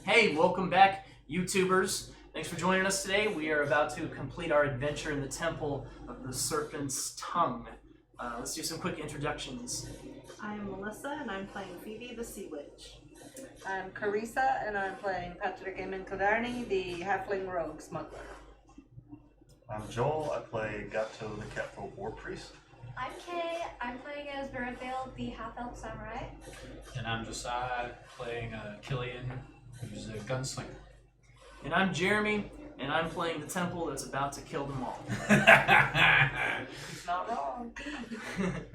Hey, welcome back, YouTubers. Thanks for joining us today. We are about to complete our adventure in the Temple of the Serpent's Tongue. Let's do some quick introductions. I'm Melissa, and I'm playing Phoebe, the Sea Witch. I'm Carissa, and I'm playing Patrick Eamon Kildarney, the Halfling Rogue Smuggler. I'm Joel. I play Gato the Catfolk War Priest. I'm Kay. I'm playing as Veradale, the half-elf samurai. And I'm Josiah, playing Killian, who's a gunslinger. And I'm Jeremy, and I'm playing the temple that's about to kill them all. He's not wrong.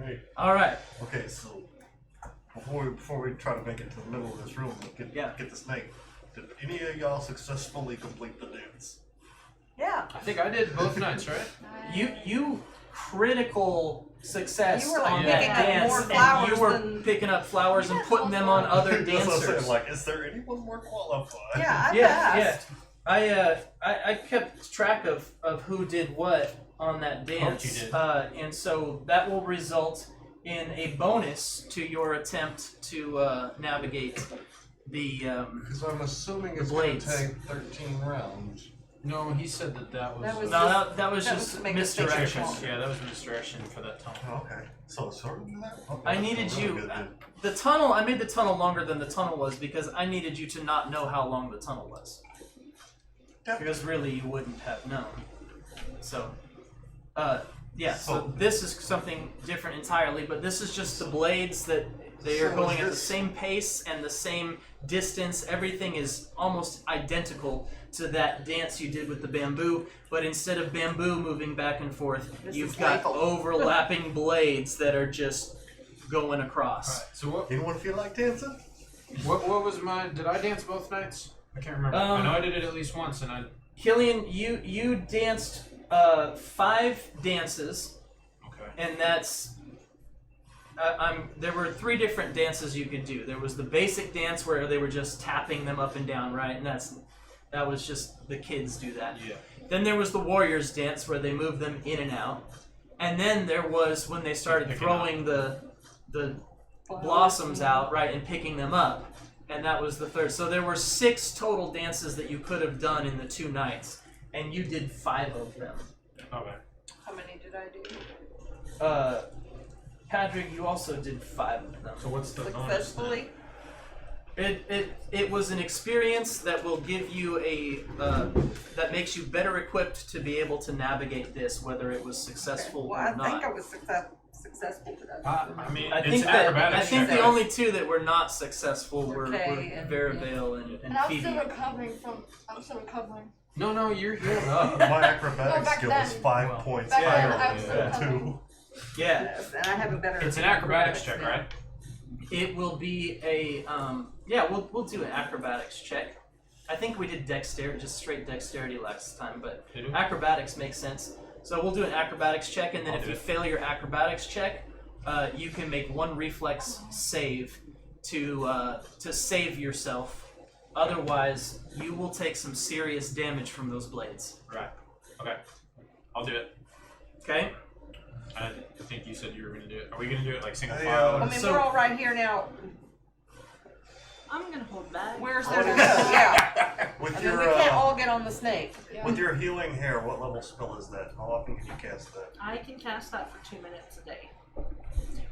Hey. All right. Okay, so before we try to make it to the middle of this room and get the snake, did any of y'all successfully complete the dance? Yeah. I think I did both nights, right? You critical success You were like on picking that up dance, more and flowers you were than- picking up flowers and putting them on other That's what I'm dancers. saying. Like, is there anyone more qualified? Yeah, I Yeah. passed. I kept track of who did what on that dance. you did. And so that will result in a bonus to your attempt to navigate the Because I'm assuming The it's going to blades. take 13 rounds. No, he said that was... that was that just was to make it misdirection. difficult. Yeah, that was misdirection for that tunnel. Oh, okay. So sort of that. Okay, I that's needed really you. good then. The tunnel. I made the tunnel longer than the tunnel was because I needed you to not know how long the tunnel was. Yep. Because really, you wouldn't have known. So, yeah. So So- this is something different entirely, but this is just the blades that they are So going is at the this- same pace and the same distance. Everything is almost identical to that dance you did with the bamboo, but instead of bamboo moving back and forth, This you've is got lethal. overlapping blades that are just going across. Alright, so what Anyone feel like dancing? was my... Did I dance both nights? I can't remember. I know I did it at least once, and I... Killian, you danced 5 dances, Okay. and that's there were 3 different dances you could do. There was the basic dance where they were just tapping them up and down, right? And that was just the kids do that. Yeah. Then there was the warriors dance where they moved them in and out, and then there was when they started Picking throwing the blossoms out, right, and picking them up. And that was the 3rd. So there were 6 total dances that you could have done in the 2 nights, and you did 5 of them. Okay. How many did I do? Patrick, you also did 5 of them. So what's the bonus then? Successfully? It was an experience that will give you that makes you better equipped to be able to navigate this, whether it was successful Well, or I not. think I was successful to that. I mean, I it's think an acrobatics I think check, the right? only 2 that were not successful were Kay and- Veravale and And I'm Phoebe. still recovering from. I'm still recovering. No, you're healed up. My acrobatic Oh, back skill is then. 5 Well, points back higher then I was than still that, recovering. too. Yeah, Yes, and I have a better. It's an acrobatics check, now. right? it will be a we'll do an acrobatics check. I think we did dexterity, just straight dexterity last time, but Did we? acrobatics makes sense. So we'll do an acrobatics check, and then I'll if do you it. fail your acrobatics check, you can make 1 reflex save to save yourself. Otherwise, you will take some serious damage from those blades. Right. Okay. I'll do it. Okay? I think you said you were going to do it. Are we going to do it like single Hey, file? I mean, So- we're all right here now. I'm gonna hold back. Where's there to go? Yeah. With I mean, your we can't all get on the snake. Yeah. with your healing hair, what level spell is that? How often can you cast that? I can cast that for 2 minutes a day.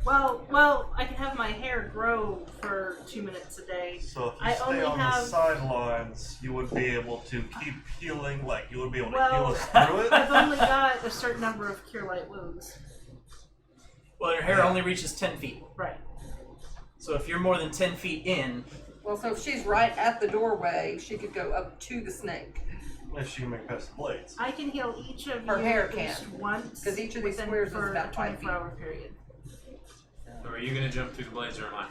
Well, I can have my hair grow for 2 minutes a day. So if you I stay only on the have- sidelines, you would be able to keep healing, like you would be able to Well, heal us through it. I've only got a certain number of cure light wounds. Well, your hair only reaches 10 feet. Right. So if you're more than 10 feet in, Well, so if she's right at the doorway, she could go up to the snake. Unless you can make past the blades. I can heal each of Her you hair at least can. once 'Cause each of these within- squares is for about a 5 feet. 24-hour period. So are you going to jump through the blades or am I?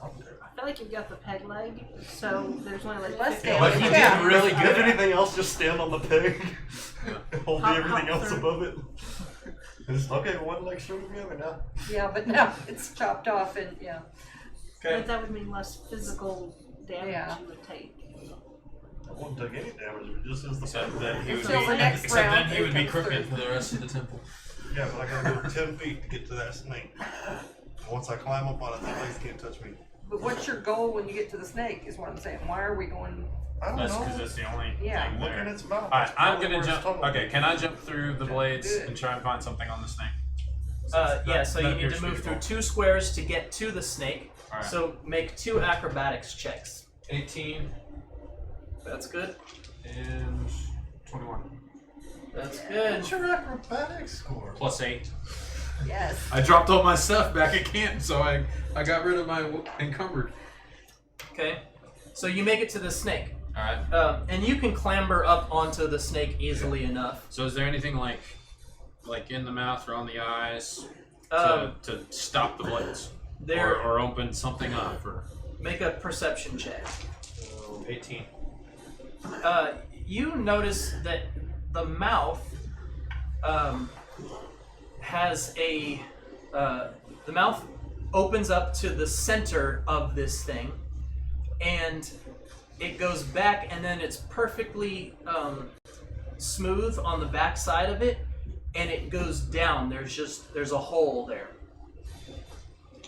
I feel like you've got the peg leg, so there's only like Let's 50 stand But on you the did peg. really good. If anything else, just stand on the peg. Hold Hop- everything hop else through. above it. It's, okay, one leg shorter than the other now. Yeah, but now it's chopped off and yeah. But that would mean less physical damage Yeah. you would take. I won't take any damage, it just is the Except fact that he would Until be, the next except round, then he would be it comes crooked through. for the rest of the temple. Yeah, but I gotta go 10 feet to get to that snake. And once I climb up on it, the legs can't touch me. But what's your goal when you get to the snake? Is what I'm saying. Why are we going? I don't That's know. because it's the only Yeah. thing Look there. in its mouth. Alright, I'm Probably gonna where jump. it's tunnel. Okay, can I jump through the blades Good. and try and find something on the snake? Yeah, so you need appears to be move the through goal. 2 squares to get to the snake. Alright. So make 2 acrobatics checks. 18 That's good. and 21. That's good. What's your acrobatics score? Plus 8. Yes. I dropped all my stuff back at camp, so I got rid of my encumbered. Okay. So you make it to the snake. Alright. And you can clamber up onto the snake easily enough. So is there anything like in the mouth or on the eyes Um, to stop the blades? There, Or open something up? Or make a perception check. 18. You notice that the mouth has a the mouth opens up to the center of this thing, and it goes back, and then it's perfectly smooth on the back side of it, and it goes down. There's a hole there.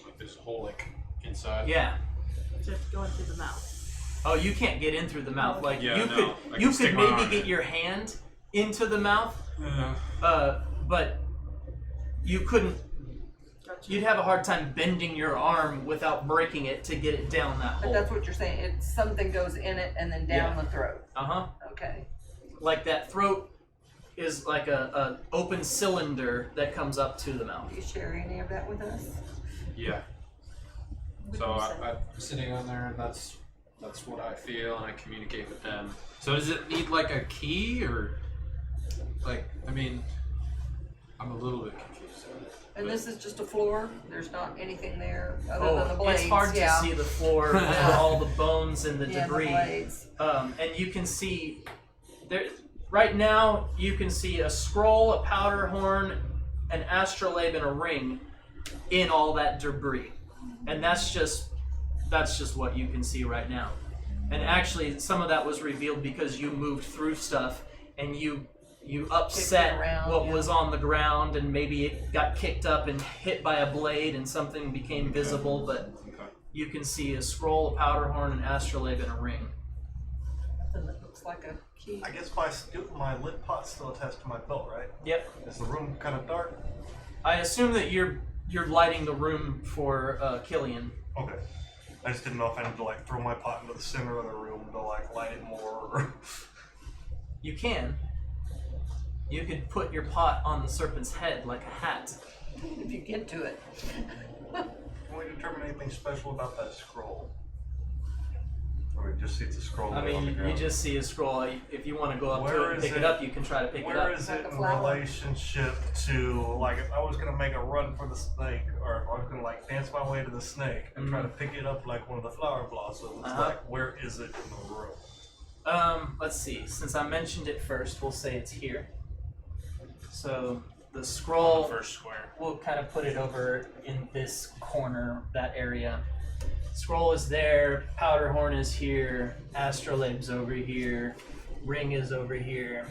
Like this hole like inside. Yeah. Just going through the mouth. Oh, you can't get in through the mouth. Like Yeah, you no. could, I you can stick could my maybe arm in get it. your hand into the mouth, Yeah. but you couldn't. Gotcha. You'd have a hard time bending your arm without breaking it to get it down that But hole. that's what you're saying. It's something goes in it and then down the throat. Okay. Like that throat is like a open cylinder that comes up to the mouth. Do you share any of that with us? Yeah. What So do you say? I'm sitting on there, and that's what I feel, and I communicate with them. So does it need like a key, or like? I mean, I'm a little bit confused. And this is just a floor. There's not anything there other than the Oh, blades. it's hard yeah. to see the floor with all the bones and the Yeah, debris. the blades. And you can see there right now. You can see a scroll, a powder horn, an astrolabe, and a ring in all that debris, and that's just what you can see right now. And actually, some of that was revealed because you moved through stuff and you upset around, what yeah. was on the ground, and maybe it got kicked up and hit by a blade and something became visible. But you can see a scroll, a powder horn, an astrolabe, and a ring. Something that looks like a key. I guess my lit pot's still attached to my belt, right? Yep. Is the room kind of dark? I assume that you're lighting the room for Killian. Okay. I just didn't know if I needed to like throw my pot into the center of the room to like light it more. Or... You can. You could put your pot on the serpent's head like a hat. If you get to it. Can we determine anything special about that scroll? Or we just see it's a scroll I on mean, the you ground? just see a scroll. If you want to go up to Where it and is pick it it? up, you can try to pick it Where up. is Like it a in flower? relationship to, like, if I was gonna make a run for the snake, or if I was gonna like dance my way to the snake and try to pick it up like one of the flower blossoms, like, where is it in the room? Let's see. Since I mentioned it first, we'll say it's here. So the scroll, First square. we'll kind of put it over in this corner, that area. Scroll is there, powder horn is here, astrolabe's over here, ring is over here.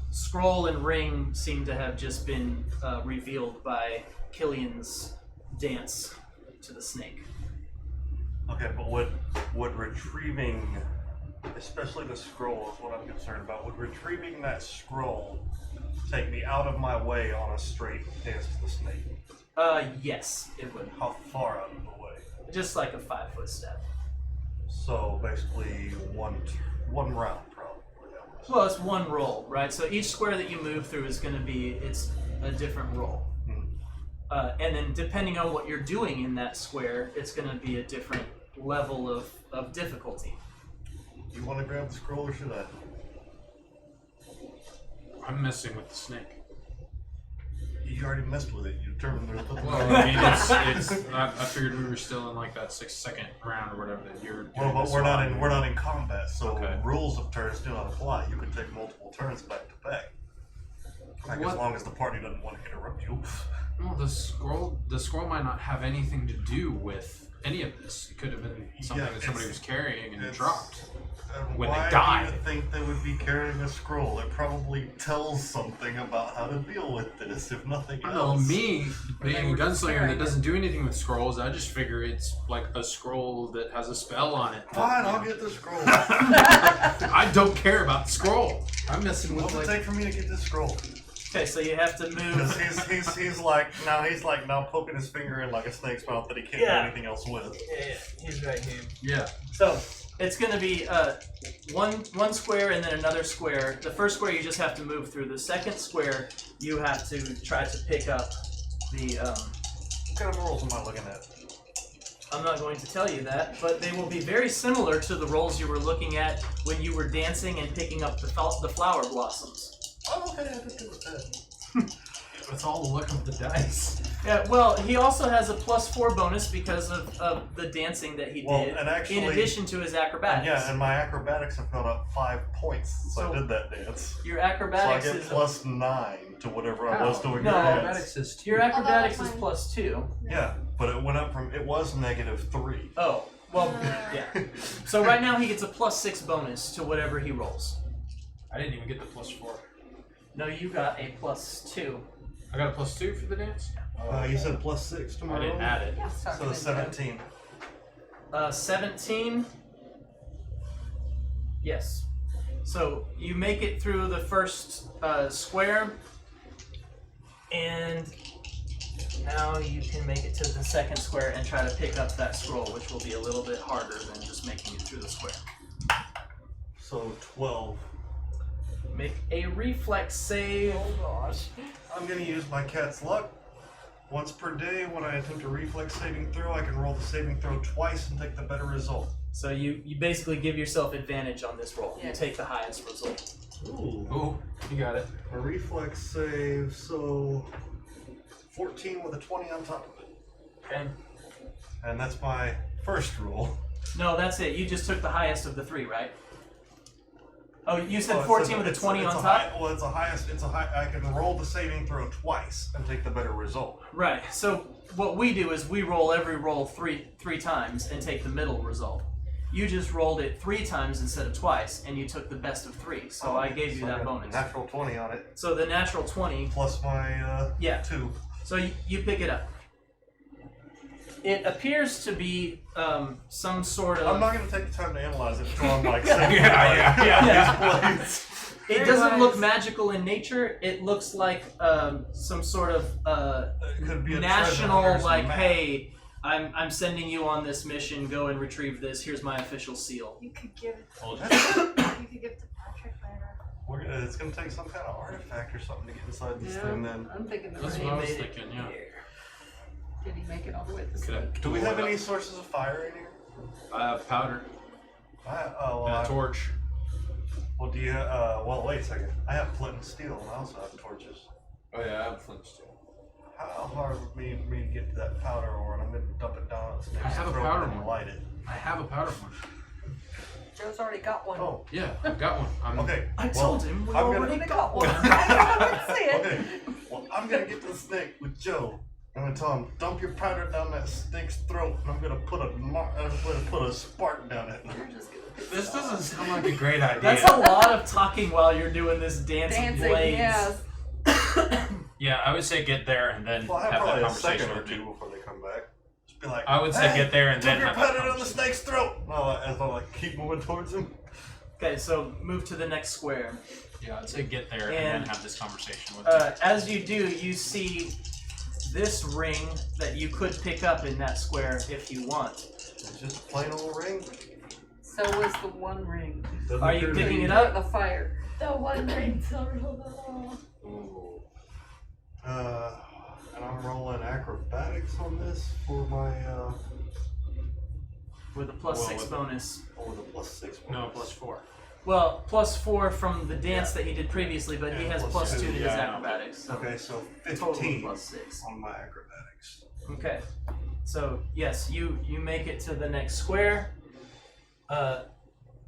Scroll and ring seem to have just been revealed by Killian's dance to the snake. Okay, but would retrieving, especially the scroll is what I'm concerned about, would retrieving that scroll take me out of my way on a straight dance to the snake? Yes, it would. How far out of the way? Just like a 5-foot step. So basically one round probably. Well, it's one roll, right? So each square that you move through is going to be, it's a different roll. And then depending on what you're doing in that square, it's going to be a different level of difficulty. You want to grab the scroll or should I? I'm messing with the snake. You already messed with it. You determined there's nothing. Well, I mean, it's I figured we were still in like that 6-second round or whatever that you're. Well, but we're not in combat, so Okay. rules of turns do not apply. You can take multiple turns back to back. Like What? as long as the party doesn't want to interrupt you. Well, the scroll might not have anything to do with any of this. It could have been something Yeah, that somebody it's- was carrying and it's- dropped. when why they die. do you think they would be carrying a scroll? It probably tells something about how to deal with this, if nothing I don't know, else. me being a were gunslinger that destroying doesn't do anything with scrolls, I just figure it's like a scroll that has a spell on it. Fine, I'll get the scroll. I don't care about the scroll. I'm messing with What's it like. take for me to get this scroll? Okay, so you have to Because move. he's like now poking his finger in like a snake's mouth that he can't Yeah. do anything else with. Yeah, he's right here. Yeah. So it's going to be one square and then another square. The first square you just have to move through. The second square you have to try to pick up the. What kind of rolls am I looking at? I'm not going to tell you that, but they will be very similar to the rolls you were looking at when you were dancing and picking up the flower blossoms. Oh, okay, I could do with that. It's all the luck of the dice. Yeah, well, he also has a +4 bonus because of the dancing that he Well, did, and actually- in addition to his acrobatics. Yeah, and my acrobatics have gone up 5 points since So- I did that dance. Your So I acrobatics get is +9 to whatever I was doing. No, the dance. Acrobatics is 2. your acrobatics Although is that's +2. Yeah, but it went up from it was -3. Oh, well, yeah. So right now he gets a +6 bonus to whatever he rolls. I didn't even get the +4. No, you got a +2. I got a +2 for the dance? You said +6 to my I didn't roll? add it. So 17. 17. Yes. So you make it through the first square, and now you can make it to the second square and try to pick up that scroll, which will be a little bit harder than just making it through the square. So 12. Make a reflex save. Oh gosh. I'm gonna use my cat's luck. Once per day, when I attempt a reflex saving throw, I can roll the saving throw twice and take the better result. So you basically give yourself advantage on this roll. You Yeah. take the highest result. Ooh. Ooh, you got it. A reflex save, so 14 with a 20 on top of it. Okay. And that's my first roll. No, that's it. You just took the highest of the three, right? Oh, you said Well, 14 with a 20 on top? Well, it's a highest. It's a high. I can roll the saving throw twice and take the better result. Right. So what we do is we roll every roll three times and take the middle result. You just rolled it 3 times instead of twice, and you took the best of 3. So I gave you So I that got bonus. Natural 20 on it, So the natural 20. plus my Yeah. 2. So you pick it up. It appears to be some sort of. I'm not going to take the time to analyze it until I'm like, yeah. Yeah. These It Very doesn't wise. look magical in nature. It looks like some sort of It could be a treasure national, hunter's like, map. hey, I'm sending you on this mission. Go and retrieve this. Here's my official seal. You could give it. Told you. You could give it to Patrick later. It's going to take some kind of artifact or something to get inside this Yeah, thing. Then, I'm thinking the That's same. what I was made it thinking, yeah. Did he make it all the way to the Could have snake? do we blew have it any up. sources of fire in here? I have powder and a torch. Well, do you? Well, wait a second. I have flint and steel, and I also have torches. Oh yeah, I have flint steel. How hard would me to get to that powder ore, and I'm going to dump it down at Snake's I have a throat powder and one. light it. I have a powder one. Joe's already got one. Oh, Yeah, I've got one. I'm, okay. I well, told him we I'm gonna- already I got one. Let's see it. Okay. Well, I'm going to get the snake with Joe. I'm going to tell him, dump your powder down that snake's throat, and I'm going to put a spark down it. You're just gonna piss This off. doesn't sound like a great idea. That's a lot of talking while you're doing this dance of Dancing, blades. yes. Yeah, I would say get there and then Well, I have have that probably a conversation second or with me. two before they come back. Just be like, I would say hey, get there and dump then your have that powder down the conversation. snake's throat. No, as I like keep moving towards him. Okay, so move to the next square. Yeah, I'd say get there and And, then have this conversation with me. As you do, you see this ring that you could pick up in that square if you want. It's just a plain old ring. So was the one ring. Doesn't Are you appear to picking be- it up? The fire. The one ring to rule them all. Ooh. And I'm rolling acrobatics on this for my With a +6 with- bonus. with a +6. No, +4. Well, +4 from the dance that he did previously, but he Yeah, has plus +2 to two, his yeah, I know. acrobatics. So Okay, so total 15 +6. on my acrobatics. Okay. So yes, you make it to the next square.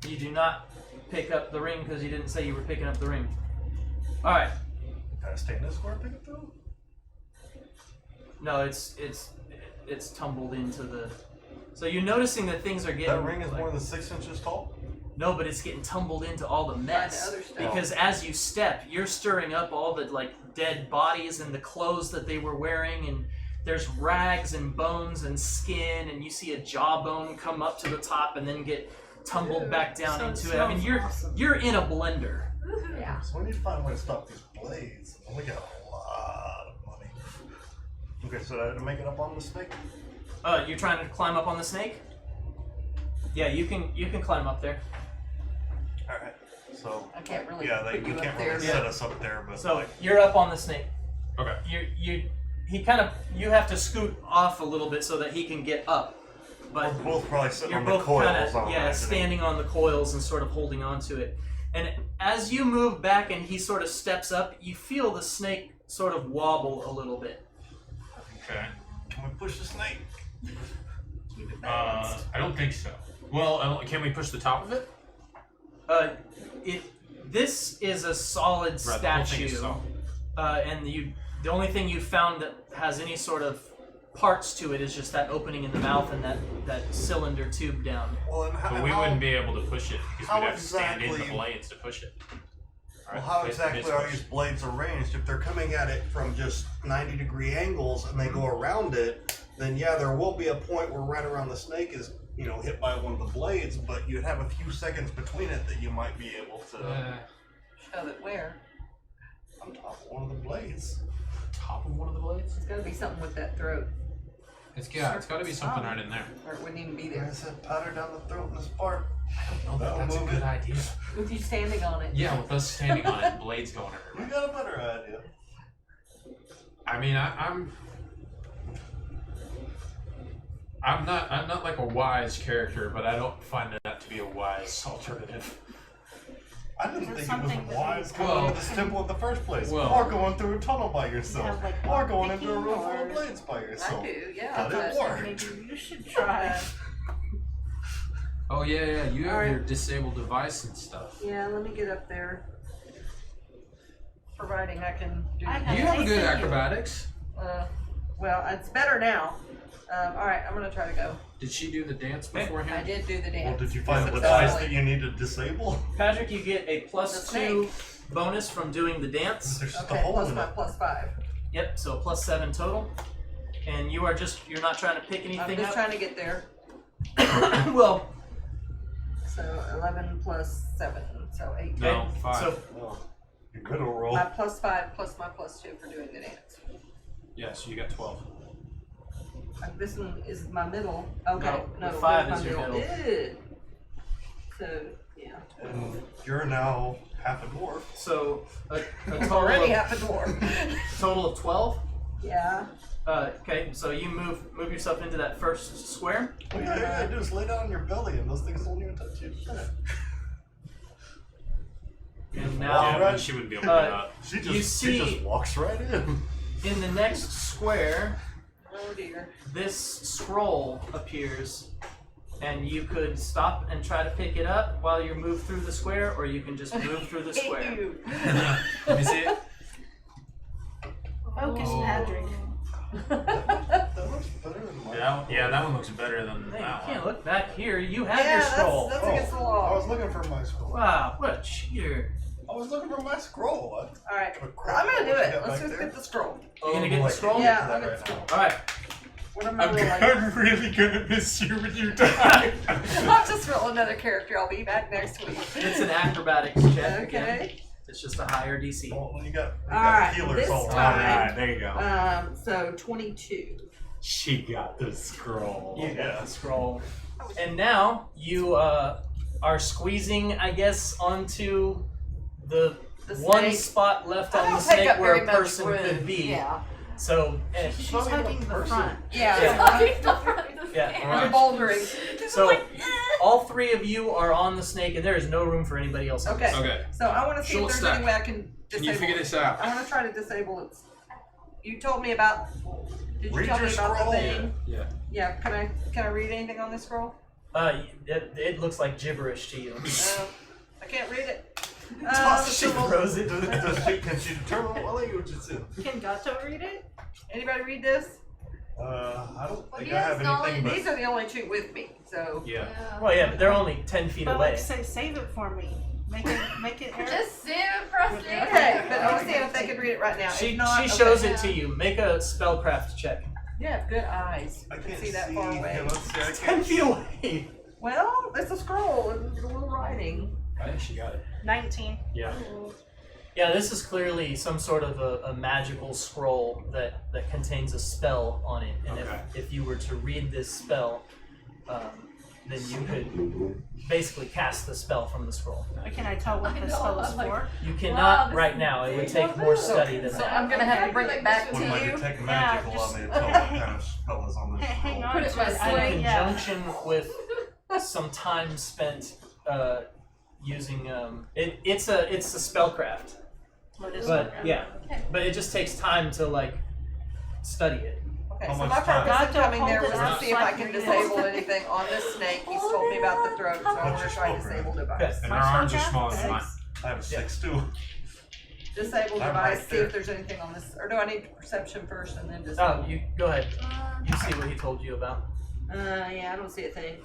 You do not pick up the ring because you didn't say you were picking up the ring. All right. Can I stay in this square and pick it through? No, it's tumbled into the. So you're noticing that things are getting. That ring is like- more than 6 inches tall? No, but it's getting tumbled into all the mess. other stuff. Because as you step, you're stirring up all the like dead bodies and the clothes that they were wearing, and there's rags and bones and skin, and you see a jawbone come up to the top and then get tumbled back down So it into it. I mean, smells awesome. you're in a blender. Yeah. So we need to find a way to stop these blades. And we got a lot of money. Okay, so to make it up on the snake? You're trying to climb up on the snake? Yeah, you can climb up there. Alright. So I can't really yeah, put we you can't up really there. set us up there, but So like, you're up on the snake. Okay. You have to scoot off a little bit so that he can get up. But we're both probably sitting you're on the both coils. kind I'm of imagining. standing on the coils and sort of holding on to it. And as you move back and he sort of steps up, you feel the snake sort of wobble a little bit. Okay. Can we push the snake? I don't think so. Well, can we push the top of it? This is a solid Right, the whole thing statue, is solid. and the only thing you found that has any sort of parts to it is just that opening in the mouth and that cylinder tube down. Well, and But we wouldn't be able to push it because how we'd have to stand in the exactly- blades to push it. Well, how exactly are these blades arranged? If they're coming at it from just 90-degree angles and they go around it, then yeah, there will be a point where right around the snake is, hit by one of the blades, but you'd have a few seconds between it that you might be able to Shove it where? on top of one of the blades. top of one of the blades? It's gotta be something with that throat, It's got to be something right in there. or it wouldn't even be I there. said powder down the throat in this part. No, that's a good idea. With you standing on it. Yeah, with us standing on it, blades going You everywhere. got a better idea. I mean, I'm not like a wise character, but I don't find that to be a wise alternative. I didn't Is it think it was something that wise you- going Well- to this temple in the first place, well- or going through a tunnel by yourself, have, like, or going into a lockpicking room full or- of blades by yourself. I do, yeah. But it worked. Maybe you should try. Oh yeah, you have Alright. your disabled device and stuff. Yeah, let me get up there. Providing I can do I the have You have a faith good in you. acrobatics. well, it's better now. Alright, I'm gonna try to go. Did she do the dance Okay. I beforehand? did do the Well, dance. did you find the Successfully. device that you need to disable? Patrick, you get a The +2 snake. bonus from doing the dance. There's just a Okay, hole plus in my it. +5. Yep, so +7 total. And you're not trying to pick I'm anything just up. trying to get there. Well, So 11 plus 7, so 18. No, 5. so Oh, you better roll. My +5 plus my +2 for doing the dance. yeah, so you got 12. This one is my middle. Okay, No, no, the 5 there's is my your middle. Ew. So, yeah. And you're now half a dwarf. so a I'm already total half a dwarf. of 12. Yeah. Okay, so you move yourself into that first square. Well, yeah, just lay down on your belly and those things won't even touch you. And Yeah, now but she wouldn't be able to do that. She You just see- she just walks right in. in the next square, Oh dear. this scroll appears, and you could stop and try to pick it up while you move through the square, or you can just move through the square. Ew. Let me see it. Focus, Oh. Patrick. That looks better than mine. Yeah, that one looks better than Hey, you that can't one. look back here. You have Yeah, your scroll. that's against the law. I was looking for my scroll. Wow, what a cheater! I was looking for my scroll. Alright, But I'm crap, gonna do what you it. got Let's back just there? get the scroll. You gonna get boy. the scroll? Yeah, That I'm right gonna now. All right. What am I rolling? really gonna miss you when you die. I'll just roll another character. I'll be back next week. It's an acrobatics check. Again. Okay. It's just a higher DC. Well, when you got Alright, healers this all time- around. Alright, there you go. So 22. She got the scroll. You got Yeah. the scroll. And now you are squeezing, I guess, onto the The one snake. spot left I on the don't take snake up where very a much person room. could be. Yeah. So, She's hugging the front. Yeah. yeah. I'm bouldering. So, all three of you are on the snake, and there is no room for anybody else. on Okay. Okay. So I want to see Short if there's stack. any way I can Can disable you figure it. this out? I want to try to disable it. You told me about. Did you Read tell your me about scroll. the thing? Yeah. Yeah. Can I read anything on this scroll? It looks like gibberish to you. I can't read it. She throws it. Can she determine what language it's in? Can Gato read it? Anybody read this? I don't Well, think he I has have knowledge. anything but These are the only two with me, so. Yeah. Well, yeah, but they're only 10 feet But away. like, say, save it for me. Make it. Just save it for us later. Okay, but I was seeing if they could read it right now. She If not, shows okay. it to you. Make a spellcraft check. You have good eyes. I You can't can see that far away. Yeah, let's see, I 10 can't feet away. Well, it's a scroll and a little writing. I think she got it. 19. Yeah. Yeah, this is clearly some sort of a magical scroll that contains a spell on it. And Okay. if you were to read this spell, then you could basically cast the spell from the scroll. Can I tell what I the know, spell is I'm like- for? You cannot this right is now. It would insane. take more study than So that. I'm gonna have to bring it back to Would my you. detect magic Yeah, allow just- me to tell what kind of spell is on this Hang scroll? on Put it to by it. sling. In Yeah. conjunction with some time spent using it's a spellcraft, What is but it? yeah, Okay. but it just takes time to like study it. Okay, How so much my time? purpose Got in to coming there hold was it to up see if I like can you disable did. anything on this snake. He's told me about the throat, so I want to try What's your disable device. Okay. And My her arms are spellcraft? smaller than mine. I have a 6 too. Disable I'm device, right see there. if there's anything on this, or do I need perception first and then Oh, disable? you go ahead. You see what he told you about. Yeah, I don't see a thing.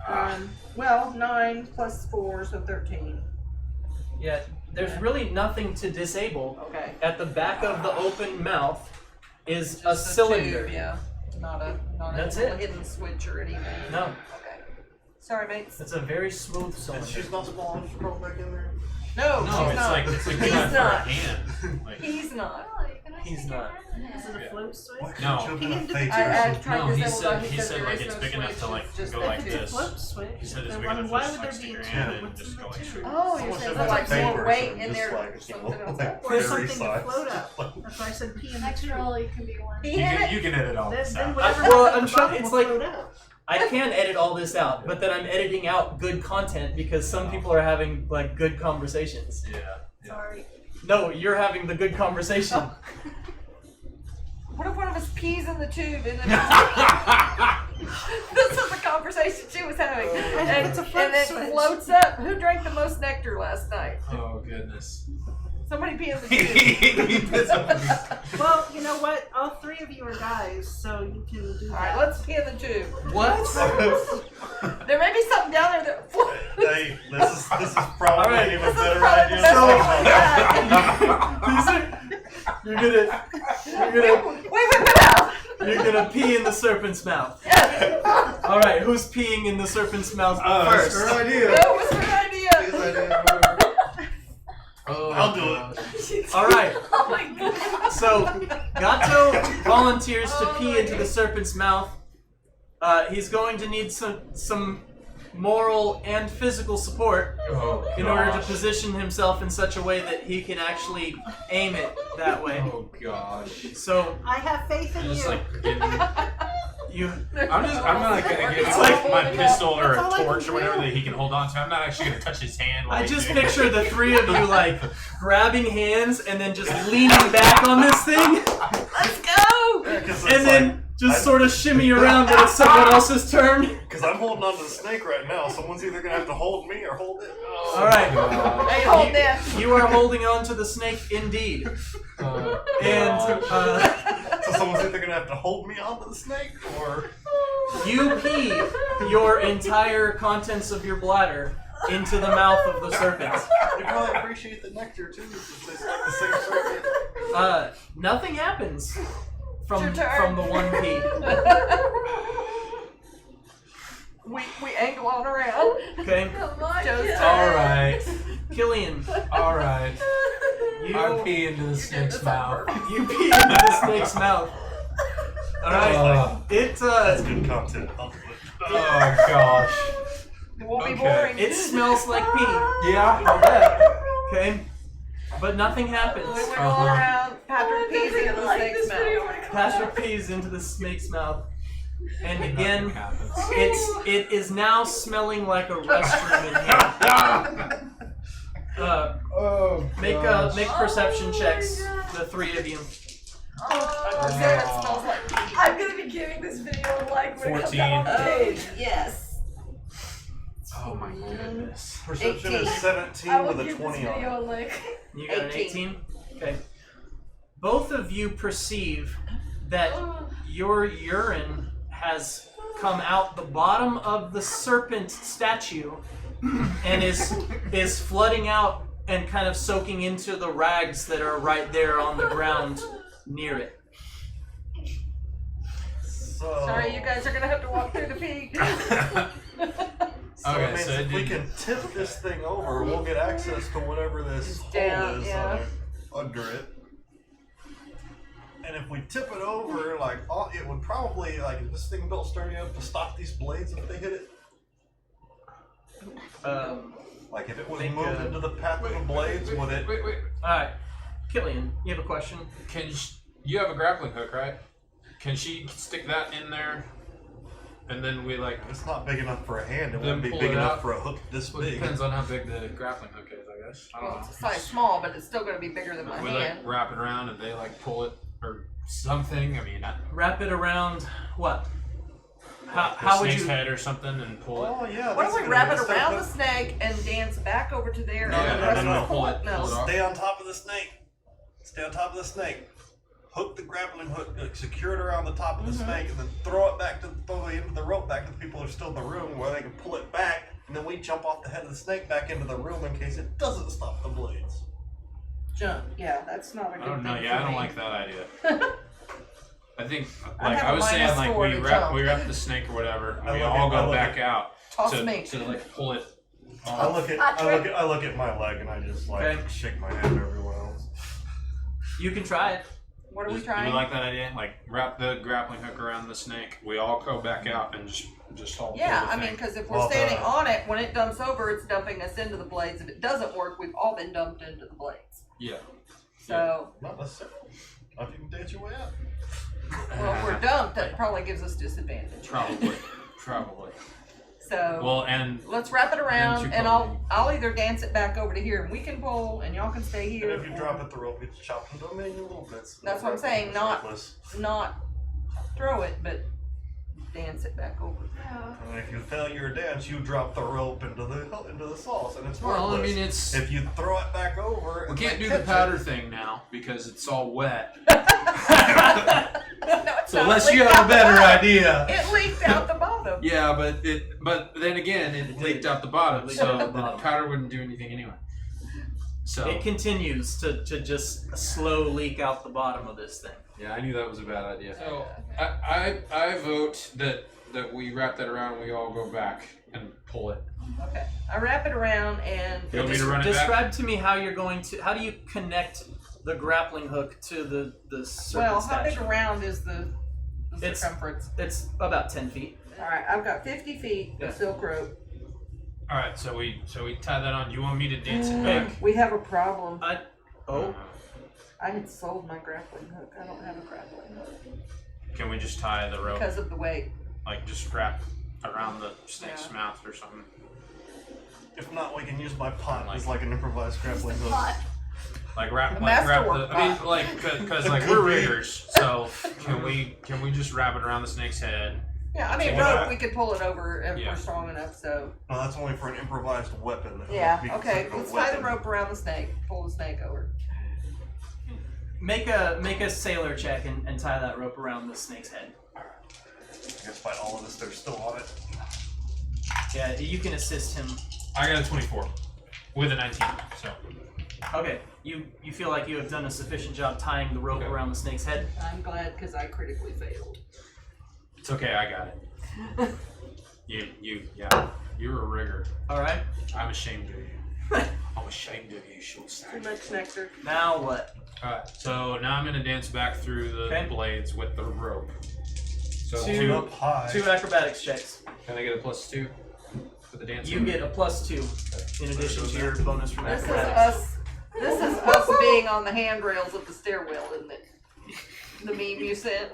Ah. Well, 9 plus 4, so 13. Yeah, there's really nothing to disable. Okay. At the back of the open mouth is a Just cylinder. tube, yeah. Not a That's little it. hidden switch or anything. No, Okay. Sorry, mates. it's a very smooth And cylinder. she's not small enough to crawl back in there? No, No, she's it's not. like it's like He's trying for a not. hand. Like, He's not. Oh, you can He's stick your not. hand in Is it it. a float switch? Why No. can't you open a face I or something? tried No, to he disable said- that. he said, there like, is it's no big enough to, switch, like, it's just go that like If tube. it's a this. float switch, He said it's then big enough why to would there just, like, be a stick your hand tube? in and What's just in go the like tube? straight. Oh, you're Someone saying said there's that's like a more vapor, weight so in just there like, or you something know, else. like Or very something to size. float up. That's why I said pee in the tube. Naturally can be one. He hit it. You can edit all Then, this then out. whatever well, at I'm the trying- bottom it's will like- float out. I can edit all this out, but then I'm editing out good content because some people are having like good conversations. Yeah. Sorry. No, you're having the good conversation. What if one of us pees in the tube and then this is the conversation she was having. And, it's a float and it switch. floats up. Who drank the most nectar last night? Oh goodness. Somebody pee in the tube. Well, you know what? All three of you are guys, so you can do Alright, that. let's pee in the tube. What? There may be something down there that floats. Hey, this is probably All right. an even This is better probably idea. the best than one. You're We whip it out. gonna pee in the serpent's mouth. Yes. All right, who's peeing in the serpent's mouth That's first? her idea. No, what's her idea? His idea, whatever. Oh, I'll do it. All right. Oh my god. So Gato volunteers to pee into the serpent's mouth. He's going to need some moral and physical support Oh, in order to gosh. position himself in such a way that he can actually aim it that way. Oh gosh. So I have faith in I'm just you. like getting, you I'm not gonna give It's him like- my pistol or That's all a I can torch or whatever do. that he can hold on to. I'm not actually gonna touch his hand. While I he's just doing it. picture the three of you like grabbing hands and then just leaning back on this thing Let's go. and then just sort of shimmy around when it's someone else's turn. Because I'm holding on to the snake right now. Someone's either gonna have to hold me or hold it. All right. Hey, hold this. You are holding on to the snake indeed. And So someone's either gonna have to hold me onto the snake or. you pee your entire contents of your bladder into the mouth of the serpent. They probably appreciate the nectar too, since it's like the same serpent. Nothing happens It's your turn. from the one pee. we angle on around. Okay, Joe's All turn. right. Killian, All right. you I pee into the snake's this on mouth. you pee into the snake's mouth. All right, That's it good content. I'll do it. Oh gosh. It won't be Okay. boring. it smells like pee. Yeah. I'll bet. Okay, but nothing happens. We wiggle Uh-huh. around. Patrick pees into the snake's mouth. Patrick pees into the snake's mouth, and Nothing again, happens. it is now smelling like a restroom in here. Oh, Make perception checks, the three of you. Sarah, it smells like pee. I'm gonna be giving this video a like when it comes 14. out on the page. Yes. Oh my goodness. Perception 18. is 17 I will with a give 20 this on video it. a like. You got an 18. 18? Okay. Both of you perceive that your urine has come out the bottom of the serpent statue and is flooding out and kind of soaking into the rags that are right there on the ground near it. So, Sorry, you guys are gonna have to walk through the peak. So Okay, it means so it if we didn't- can tip this thing over, we'll get access to whatever this hole down, is yeah. under it. And if we tip it over, like it would probably is this thing built sturdy enough to stop these blades if they hit it. Like if it was Think, moved into the path of the blades, would it? Wait. All right, Killian, you have a question? You have a grappling hook, right? Can she stick that in there, and then we like? It's not big enough for a hand. It Then wouldn't be pull big it enough out. for a hook this Well, it big. depends on how big the grappling hook is, I guess. I don't Well, know. it's a size small, but it's still gonna be bigger than my we hand. like wrap it around and they like pull it or something. I mean, Wrap it around what? How would snake's you? head or something and pull it. Oh yeah. Why that's don't we good. wrap it Instead around of the snake and dance back over to there No, and no, then no, press no, the no. pull it? Pull it off. Stay on top of the snake. Stay on top of the snake. Hook the grappling hook, secure it around the top of the snake, and then throw the end of the rope back to the people who are still in the room where they can pull it back, and then we jump off the head of the snake back into the room in case it doesn't stop the blades. Jump. Yeah, that's not a good I don't know. thing Yeah, for I don't me. like that idea. I think, I'd like have I a was saying, -4 like to jump. we wrap the snake or whatever, and I we look all at- I go look back at- out Toss me. to like pull it. I look at my leg and I just like Okay. shake my head at everyone else. You can try it. What are we Do you trying? like that idea? Like wrap the grappling hook around the snake. We all go back out and just all Yeah, pull the I mean, thing. because if we're Well, standing the- on it, when it dumps over, it's dumping us into the blades. If it doesn't work, we've all been dumped into the blades. Yeah. So, Not necessarily. Not if you can dance your way out. well, if we're dumped, that probably gives us disadvantage. Probably. So, Well, and let's wrap it around, Then and you I'll either dance it back over to here, and we can pull, and y'all can stay And here. if you drop it, the rope gets chopped into a million little bits. That's what I'm saying, not- Worthless. Not throw it, but dance it back over. Yeah. And if you fail your dance, you drop the rope into the sauce, and it's well, I worthless. mean, it's If you throw it back over, we and can't they do the catch powder it- thing now because it's all wet. No, it's So not. unless It you leaked have out a the better bottom. idea. It leaked out the bottom. Yeah, but then again, it leaked out the bottom, Leaked so out the the bottom. powder wouldn't do anything anyway. So It continues to just slow leak out the bottom of this thing. yeah, I knew that was a bad idea. So I vote that we wrap that around and we all go back and pull it. Okay. I wrap it around and You want me to run it back? Describe to me how you're going to. How do you connect the grappling hook to the serpent well, how big statue? around is the It's- circumference? It's about 10 feet. All right, I've got 50 feet Yeah. of silk rope. All right, so we tie that on. Do you want me to dance it Hey. back? We have a problem. Oh, I had sold my grappling hook. I don't have a grappling hook Can we just tie the rope, because of the weight. like just wrap around the snake's Yeah. mouth or something? If not, we can use my pot Like- as like an improvised grappling hook. Pot. Like wrap, A like wrap masterwork the. I mean, pot. like, cause It like could we're be. riggers, so can we just wrap it around the snake's head? Yeah, I mean, So rope, what I- we could pull it over if Yeah. we're strong enough, so. No, that's only for an improvised weapon. That Yeah, would be okay, considered a let's tie the weapon. rope around the snake, pull the snake over. make a sailor check and tie that rope around the snake's head. I guess by all of us, they're still on it. Yeah, you can assist him. I got a 24 with a 19. So Okay, you feel like you have done a sufficient job tying the rope Okay. around the snake's head. I'm glad because I critically failed. it's okay. I got it. You're a rigger. All right. I'm ashamed of you. I'm ashamed of you, short Too stack. much nectar. Now what? Alright, so now I'm gonna dance back through the Okay. blades with the rope. So Two- Hold up high. 2 acrobatics checks. can I get a +2 for the dance? You get a +2 in addition to your bonus from This is acrobatics. us. This is us being on the handrails of the stairwell, isn't it? The meme you sent.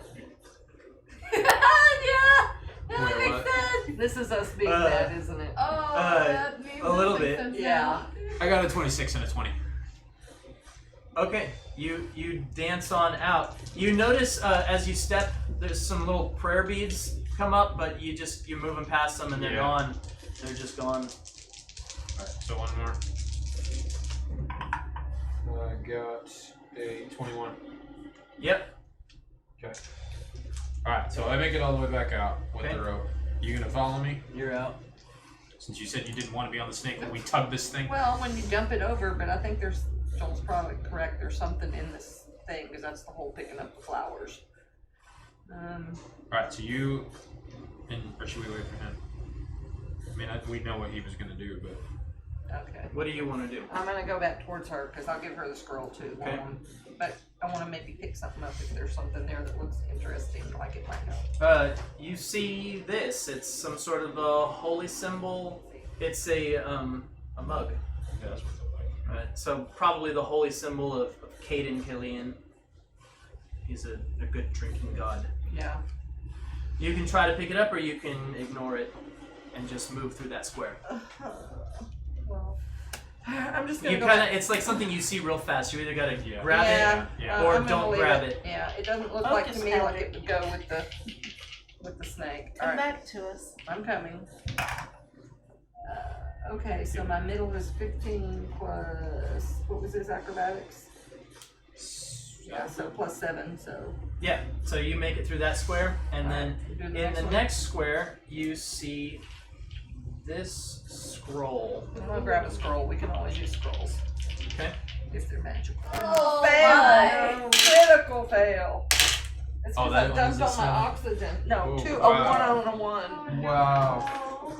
Yeah. That Wait, makes what? sense. This is us being Uh, that, isn't it? Oh, that makes a little makes bit. sense Yeah. now. I got a 26 and a 20. Okay, you dance on out. You notice as you step, there's some little prayer beads come up, but you're moving past them and they're Yeah. gone. They're just gone. Alright, so one more. I got a 21. Yep. Okay. Alright, so I make it all the way back out with Okay. the rope. You gonna follow me? You're out. Since you said you didn't want to be on the snake, will we tug this thing? Well, when you jump it over, but I think Joel's probably correct. There's something in this thing because that's the whole picking up the flowers. Alright, so you or should we wait for him? I mean, we know what he was gonna do, but Okay. What do you want to do? I'm gonna go back towards her because I'll give her the scroll too. Okay. But I want to maybe pick something up if there's something there that looks interesting, like it might help. You see this. It's some sort of a holy symbol. It's a mug. Yeah, that's what it looked like. Right. So probably the holy symbol of Caden Killian. He's a good drinking god. Yeah. You can try to pick it up or you can ignore it and just move through that square. Well, I'm just gonna You go kind back. of, it's like something you see real fast. You either gotta Yeah. grab Yeah. it Yeah. or I'm gonna don't leave grab it. Yeah, it doesn't look like to Focus, me like Patrick. it would go with the snake. All Come right, back to us. I'm coming. Okay, so my middle is 15 plus, what was this, acrobatics? Yeah, so plus 7, so. Yeah, so you make it through that square, and then do in next the one. next square, you see this scroll. I'm gonna grab a scroll. We can always use scrolls Okay. if they're magical. Oh, Fail! my. Critical fail! It's Oh, because that I one dumped was on my this one? oxygen. No, Oh, 2, wow. a 1 on a 1. Wow.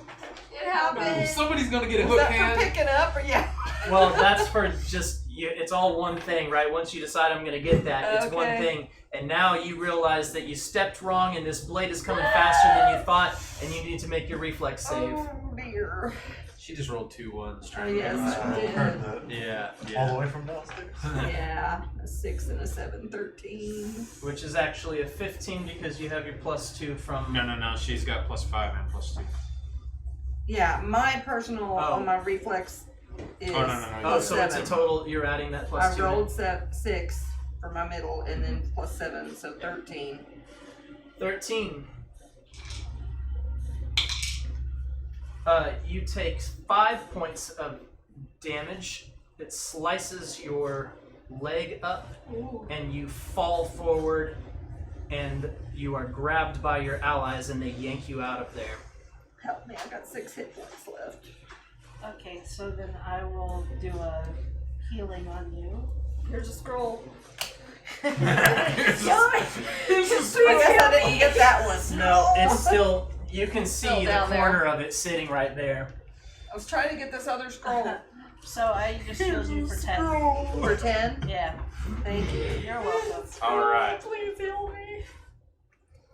It happened. Somebody's gonna get a Is hook that hand. for picking up or yeah? Well, that's for just you. It's all one thing, right? Once you decide I'm gonna get that, it's one Okay. thing. And now you realize that you stepped wrong, and this blade is coming faster than you thought, and you need to make your reflex save. Oh dear. She just rolled 2 1s. Oh, Trying yes, to I get did. Heard that. Yeah. All the Yeah. way from downstairs. Yeah, a 6 and a 7, 13. Which is actually a 15 because you have your +2 from. No. She's got +5 and +2. Yeah, my personal Oh. on my reflex is Oh, no. Oh, so it's a 7. total. You're adding that I +2. rolled 6 for my middle and then plus 7, so 13. 13. You take 5 points of damage. It slices your leg up, and you fall forward, and you are grabbed by your allies, and they yank you out of there. Help me, I got 6 hit points left. Okay, so then I will do a healing on you. Here's a scroll. Here's I guess I didn't get that one. No, it's still. You can Still see the down there. corner of it sitting right there. I was trying to get this other scroll. So I just healed you for 10. For 10? Yeah, Thank you. you're welcome. Alright. Please heal me.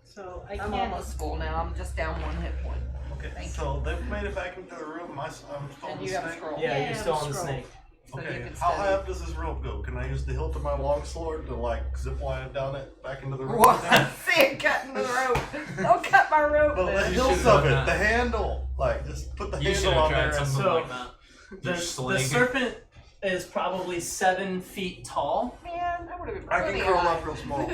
So I I'm can't. almost full now. I'm just down 1 hit point. Okay, Thank so they've made it back into the room. I'm still And on you the have a snake. scroll. Yeah, Yeah, you're still on the scroll. snake. So you Okay, can how study. high up does this rope go? Can I use the hilt of my longsword to like zip line down it back into the room? What? See it cutting the rope. Don't cut my rope. But the then. You hilt should've of done it, that. the handle, like just put the You should handle have on tried there. And something So- like that. The Just sling it. serpent is probably 7 feet tall. Man, that would have been I can pretty curl high. up real small.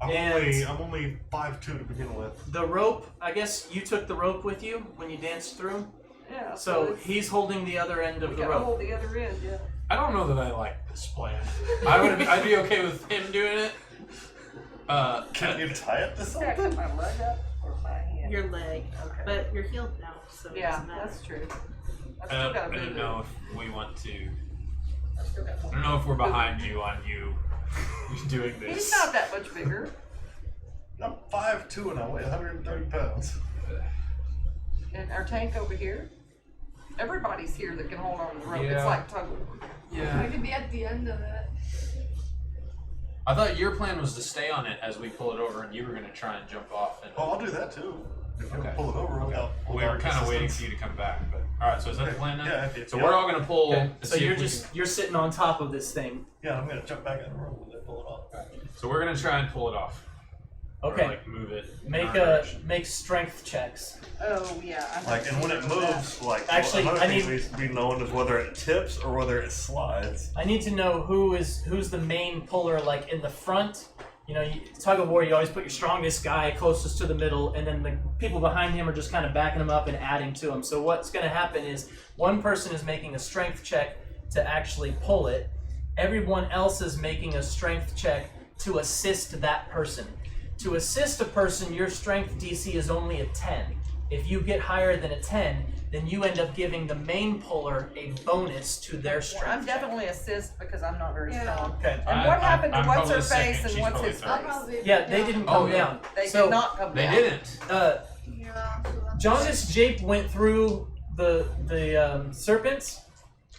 I'm And- only 5'2" to begin with. The rope, I guess you took the rope with you when you danced through. Yeah, So it's- he's holding the other end of we the gotta rope. hold the other end, yeah. I don't know that I like this plan. I'd be okay with him doing it. Can you tie it to Did I cut something? my leg up or my hand? Your leg, Okay. but you're healed now, so it Yeah, doesn't matter. that's true. I I still got a don't boo know if we want to. I still got I one. don't know if we're behind you on you doing this. He's not that much bigger. I'm 5'2" and I weigh 130 pounds. And our tank over here, everybody's here that can hold on to the rope. Yeah. It's like tug of war. Yeah. We could be at the end of it. I thought your plan was to stay on it as we pull it over, and you were gonna try and jump off. And Oh, I'll do that too. If you Okay. pull it over without. we were kind of waiting for you to come back. But all right, so is that the plan now? Yeah, if you- So yeah. we're all gonna pull. Okay, and so see you're if we just you're sitting on top of this thing. Yeah, I'm gonna jump back in the room when they pull it off. can- So we're gonna try and pull it off. Okay. Or like move it. in Make our a direction. make strength checks. Oh, yeah. I Like, and when it moves, like Actually, another I thing need- needs to be known is whether it tips or whether it slides. I need to know who's the main puller, like in the front. You know, tug of war, you always put your strongest guy closest to the middle, and then the people behind him are just kind of backing him up and adding to him. So what's going to happen is one person is making a strength check to actually pull it. Everyone else is making a strength check to assist that person. To assist a person, your strength DC is only a 10. If you get higher than a 10, then you end up giving the main puller a bonus to their strength. I'm definitely assist because I'm not very strong. Okay. And what happened to I'm what's her probably second. face and She's what's probably his third. I'll face? probably. Yeah, they didn't Oh, come yeah. down. They So, did not come They down. didn't. Yeah. So that's Jaundice Jape went through the serpents,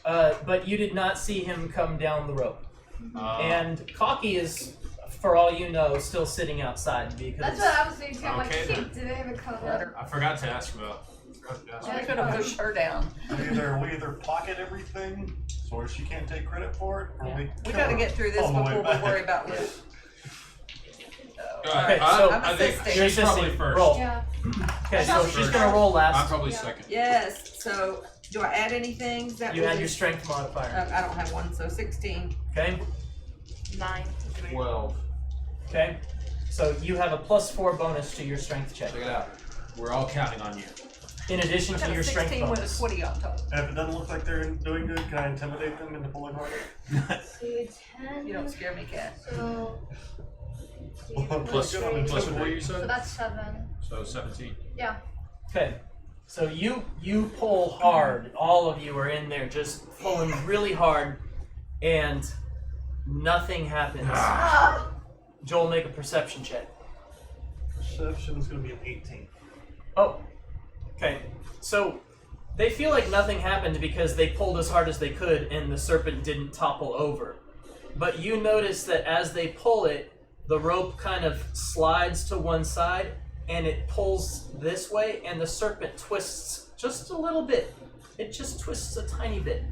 but you did not see him come down the rope. And Cocky is, for all you know, still sitting outside because That's what I was thinking. I'm Okay, like, then. shit, did they even come Let up? her- I forgot to ask about. I'm gonna push her down. We either pocket everything, so she can't take credit for it, or we We kill gotta her get through this on the way before we back. worry about loot. Okay, so I'm I think assisting. you're she's probably assisting. first. Roll. Yeah. Okay, so She's she's first. gonna roll I'm last. probably Yeah. second. Yes, so do I add anything? Is that You what add it your is? strength modifier. I don't have one, so 16. Okay. 9. 12. Okay. So you have a +4 bonus to your strength check, Check it out. We're all counting on you. in addition I to got your a strength 16 with a bonus. 20 on top. And if it doesn't look like they're doing good, can I intimidate them into pulling harder? See, 10. You don't scare me, cat. So. Plus, Good on plus 4 intimidate. you So said? that's 7. So 17. Yeah. Okay. So you pull hard. All of you are in there just pulling really hard, and nothing happens. Joel, make a perception check. Perception is going to be an 18. Oh, okay. So they feel like nothing happened because they pulled as hard as they could and the serpent didn't topple over. But you notice that as they pull it, the rope kind of slides to one side and it pulls this way and the serpent twists just a little bit. It just twists a tiny bit.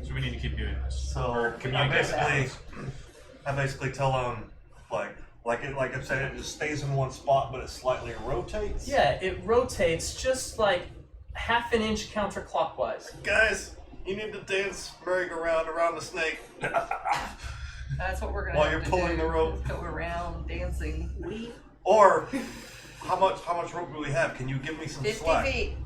So we need to keep doing this. So Or I communicate. basically tell them like I'm saying, it just stays in one spot, but it slightly rotates. Yeah, it rotates just like half an inch counterclockwise. Guys, you need to dance merry-go-round around the snake. That's what we're gonna While have you're to pulling do. the rope. Just go around dancing. Or how much rope do we have? Can you give me some 50 slack? feet.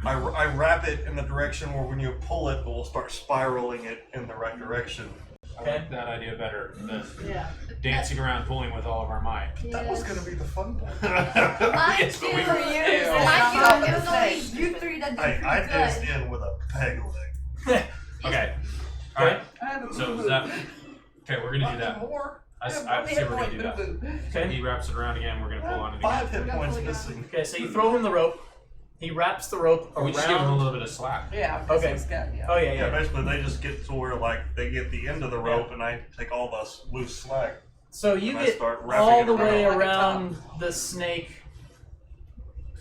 I wrap it in the direction where when you pull it, it will start spiraling it in the right direction. I Okay. like that idea better than Yeah. dancing around pulling with all of our might. That was gonna be the fun part. Mine Yes, too. but we- Mine Yeah. too. It was only Snake. you three that did I pretty danced good. in with a peg leg. Okay. Alright. I have a So boo-boo. is that. Okay, we're gonna do that. More. I have I one say hit we're gonna point, do that. boo-boo. Okay. He wraps it around again, we're gonna pull on it again. 5 hit points missing. Okay, so you throw him the rope. He wraps the rope We just give him a around. little bit of slack. Yeah, because Okay. he's got, yeah. Oh yeah, Yeah, yeah. basically they just get to where like they get the end of the rope and I take all the loose slack. So you And I get start wrapping all it the way around like a around the snake.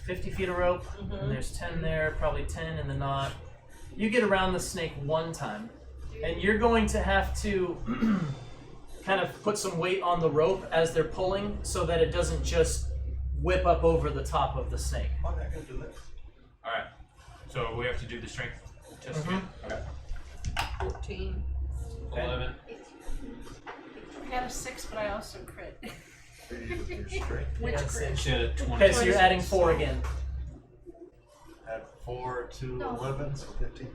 50 feet of rope, Mhm. and there's 10 there, probably 10 in the knot. You get around the snake one time, and you're going to have to kind of put some weight on the rope as they're pulling so that it doesn't just whip up over the top of the snake. Okay, I can do that. Alright. So we have to do the strength test again. Okay. 14. Okay. 11. I got a 6, but I also crit. Which Yeah, crit? She had a 20. Okay, so you're adding 4 again. Add 4 to No. 11, so 15.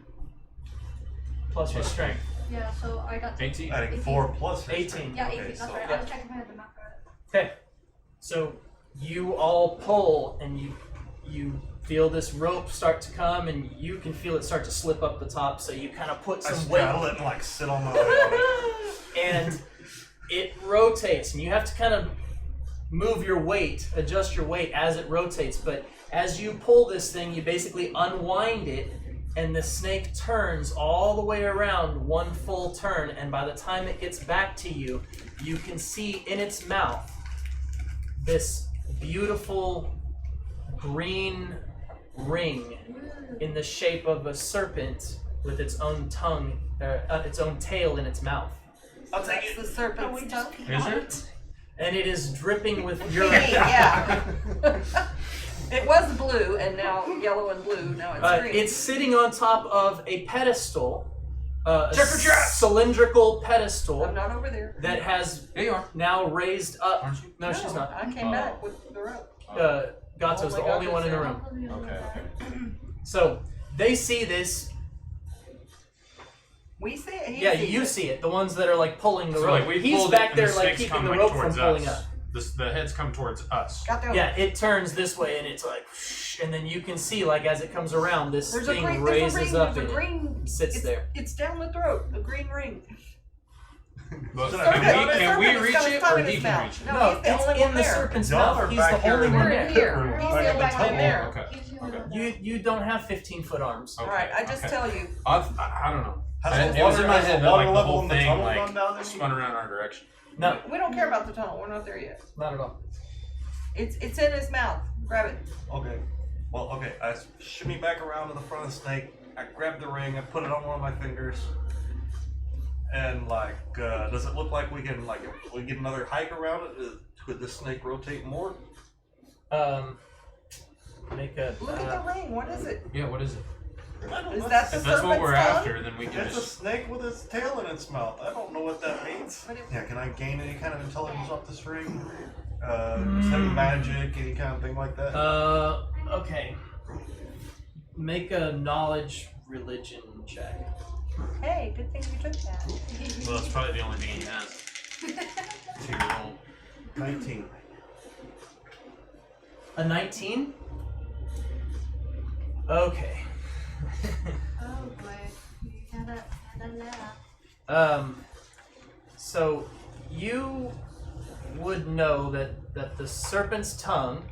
Plus your Plus strength. Yeah, so I got 18. Adding 4 plus her 18. strength. Yeah, Okay, 18. That's so right. yeah. I was checking if I had the math right. Okay. So you all pull and you feel this rope start to come and you can feel it start to slip up the top, so you kind of put I some weight straddle it and like sit on my way on it. and it rotates and you have to kind of move your weight, adjust your weight as it rotates, but as you pull this thing you basically unwind it and the snake turns all the way around one full turn, and by the time it gets back to you, you can see in its mouth this beautiful green ring in the shape of a serpent with its own tongue, its own tail in its mouth. I'll take That's it. the Can serpent's we tongue. just pee Is on it? And it is dripping with Pee, urine. yeah. It was blue and now yellow and blue. Now it's green. It's sitting on top of a pedestal, a Check your traps! cylindrical pedestal I'm not over there. that has There you are. now raised up. Aren't you? No, she's not. I came Oh. back with the rope. Gato's the Oh my only God, one in the that's room. Okay, okay. So they see this. We see it. He Yeah, sees you it. see it. The ones that are like pulling the So, rope. like, we He's pulled it back and there the like snake's keeping the coming rope from towards pulling us. up. the heads come towards us. Got the Yeah, it turns this way and it's like, whoosh, and then you can see like as it comes around, this There's thing a green, raises there's a ring, up there's and a green. it sits it's, there. It's down the throat, the green ring. But Serpent, can we Serpent, reach it's got his it, tongue or in he his can mouth. reach it? No, he's the it's only in one the there. serpent's Y'all mouth. are He's back the only here one in there. the Here. room, He's back the at only one tunnel. there. Okay. Okay. You don't have 15-foot arms. Okay. Alright, I just tell you. I don't know. Has the It was in water- my has head the that like water the level whole in the thing tunnel like gone down any? spun around our direction. No, We don't care about the tunnel. We're not there yet. not at all. It's in his mouth. Grab it. Okay. Well, okay. I shimmy back around to the front of the snake. I grab the ring. I put it on one of my fingers. And like, does it look like we can if we get another hike around it? Could this snake rotate more? Make a. Look at the ring. What is it? Yeah, what is it? I don't Is know. that the If that's what we're serpent's tongue? after, then we can It's a just. snake with its tail in its mouth. I don't know what that means. But it- Yeah, can I gain any kind of intelligence off this ring? Some magic, any kind of thing like that? Okay. Make a knowledge religion check. Hey, good thing you took that. Well, that's probably the only thing he has. 2-year-old. 19. A 19? Okay. Oh boy. You gotta laugh. So you would know that the serpent's tongue,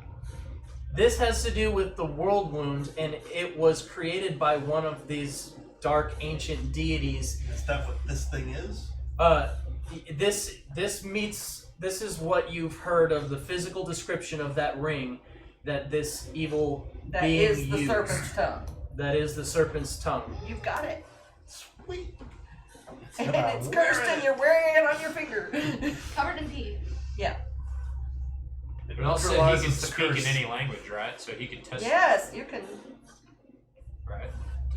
this has to do with the world wound, and it was created by one of these dark ancient deities. Is that what this thing is? This is what you've heard of the physical description of that ring that this evil That being is the used. serpent's tongue. That is the serpent's tongue. You've got it. Sweet. And it's cursed and you're wearing it on your finger. Covered in pee. Yeah. It But also, he neutralizes can the speak curse. in any language, right? So he can test Yes, you can. it, right?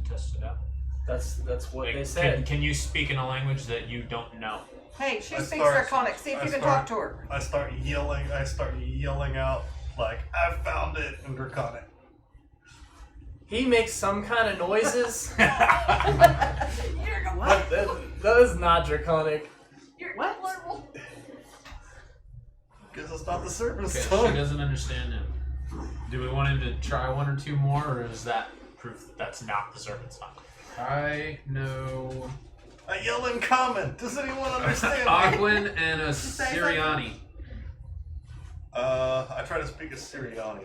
To test it out. That's what Like, they said. Can you speak in a language that you don't know? Hey, she I speaks start- Draconic. See if I you can start- talk to her. I start yelling out like, I found it in Draconic. He makes some kind of noises. You're What? That is not draconic. You're What? plural. Because it's not the serpent's Okay, she tongue. doesn't understand him. Do we want him to try one or two more, or is that proof that that's not the serpent's tongue? I know I yell in common. Does anyone understand me? Aquin and a say Siriani. I try to speak Assyriani.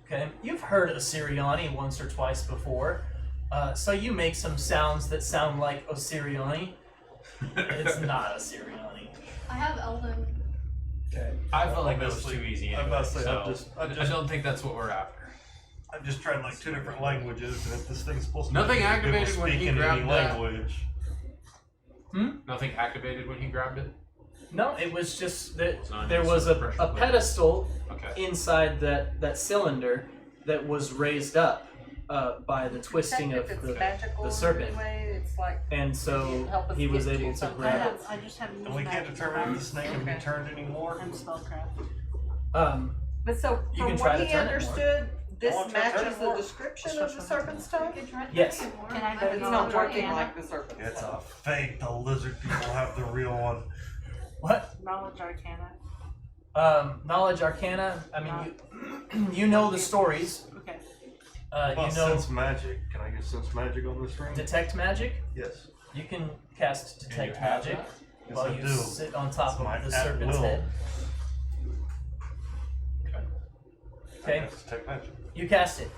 Okay, you've heard Osiriani once or twice before, so you make some sounds that sound like Osiriani. It's not Osiriani. I have Elven. Okay. I felt like that was Obviously, too easy. I'm about to say, Anyway, I I don't think that's what we're after. I've just tried like 2 different languages, and if this thing's supposed to Nothing be people activated when he speaking grabbed any that. language. Nothing activated when he grabbed it. No, it was just that It's not there any was sort a, of pressure a plate. pedestal Okay. inside that cylinder that was raised up by the twisting Check of if it's the magical serpent. Anyway, it's like and so Help us he was get able to to something. grab it. I just have And we can't determine if the snake can be turned anymore. and spellcraft. But so You from can try what to he turn it more. understood, this I want to turn matches it the more. description of the serpent's You tongue. could try to Yes. make it more. Can I But it's not Knowledge working Arcana? like the serpent's It's tongue. a fake. The lizard people have the real one. What? Knowledge Arcana. Knowledge Arcana. I mean, you know the stories. Okay. Well, You know sense magic. Can I get sense magic on this ring? detect magic. Yes. You can cast And you detect have magic that? Yes, while I you do. sit on top It's my of the at serpent's will. head. Okay. Okay. That's detect magic. You cast it.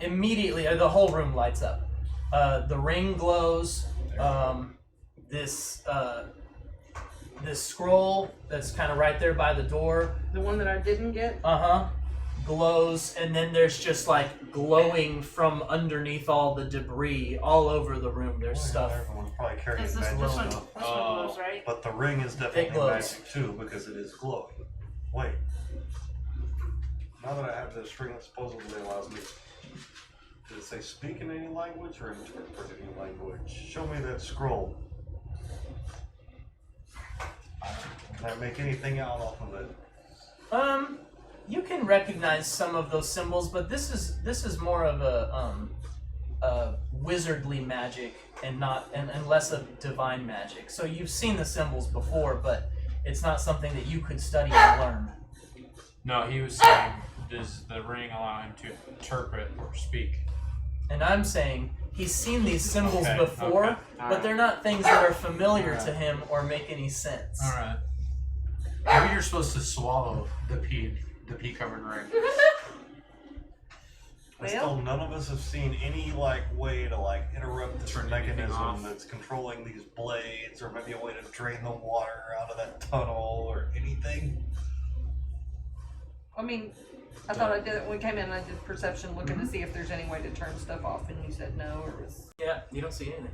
Immediately, the whole room lights up. The ring glows. This scroll that's kind of right there by the door, The one that I didn't get. glows, and then there's just like glowing from underneath all the debris all over the room. There's stuff. Everyone's probably carrying Is this magic this one? stuff. This one glows, right? But the ring is definitely glows. magic too because it is glowing. Wait. Now that I have this ring that supposedly allows me, did it say speak in any language or interpret any language? Show me that scroll. Can I make anything out off of it? You can recognize some of those symbols, but this is more of a wizardly magic and less of divine magic. So you've seen the symbols before, but It's not something that you could study and learn. No, he was saying, does the ring allow him to interpret or speak? And I'm saying he's seen these symbols Okay, before, okay, but alright. they're not things that are familiar Alright. to him or make any sense. Alright. Maybe you're supposed to swallow the pea covered ring. And still, none of us have seen any way to interrupt this Turn anything mechanism off. that's controlling these blades, or maybe a way to drain the water out of that tunnel, or anything. I mean, I thought I did it when we came in. I did perception looking to see if there's any way to turn stuff off, and you said no, or was. Yeah, you don't see anything.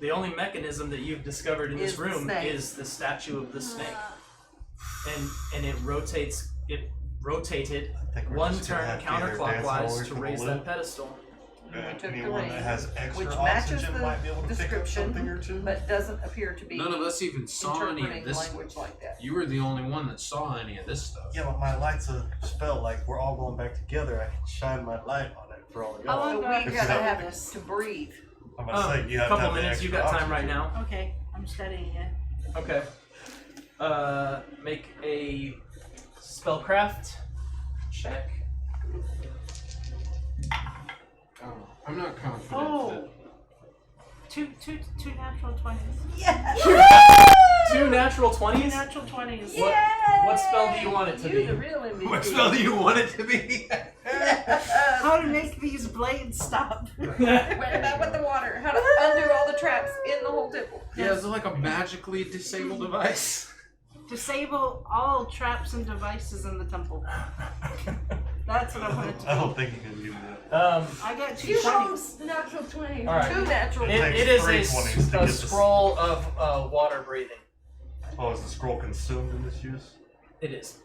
The only mechanism that you've discovered in this Is the room snake. is the statue of the snake. And it rotates. It rotated I think we're one just gonna turn have to either dance away counterclockwise to from the raise loop. that pedestal. And we took the Anyone ring, that has extra which matches oxygen the might be able to pick up description, something or two. but doesn't appear to be None of us even saw any interpreting of this. language like that. You were the only one that saw any of this stuff. Yeah, but my light's a spell. We're all going back together. I can shine my light on it for all How y'all. long So do I we have gotta to have do it this? to breathe. I'm gonna say you have Couple to have the minutes. You extra got time right oxygen. now. Okay, I'm studying it. Okay. Make a spellcraft check. Oh, I'm not confident Oh. Two natural 20s. Two natural Two 20s. natural 20s. What spell do you want it to You're be? the real MVP. What spell do you want it to be? How to make these blades stop? What about with the water? How to undo all the traps in the whole temple? Yeah, is it like a magically disabled device? Disable all traps and devices in the temple. That's what I wanted to I do. don't think you can do that. I got two Two 20s. homes, natural 20. All right. Two natural. It takes is 3 a, 20s to a get this. scroll of water breathing. Oh, is the scroll consumed in this use? It is.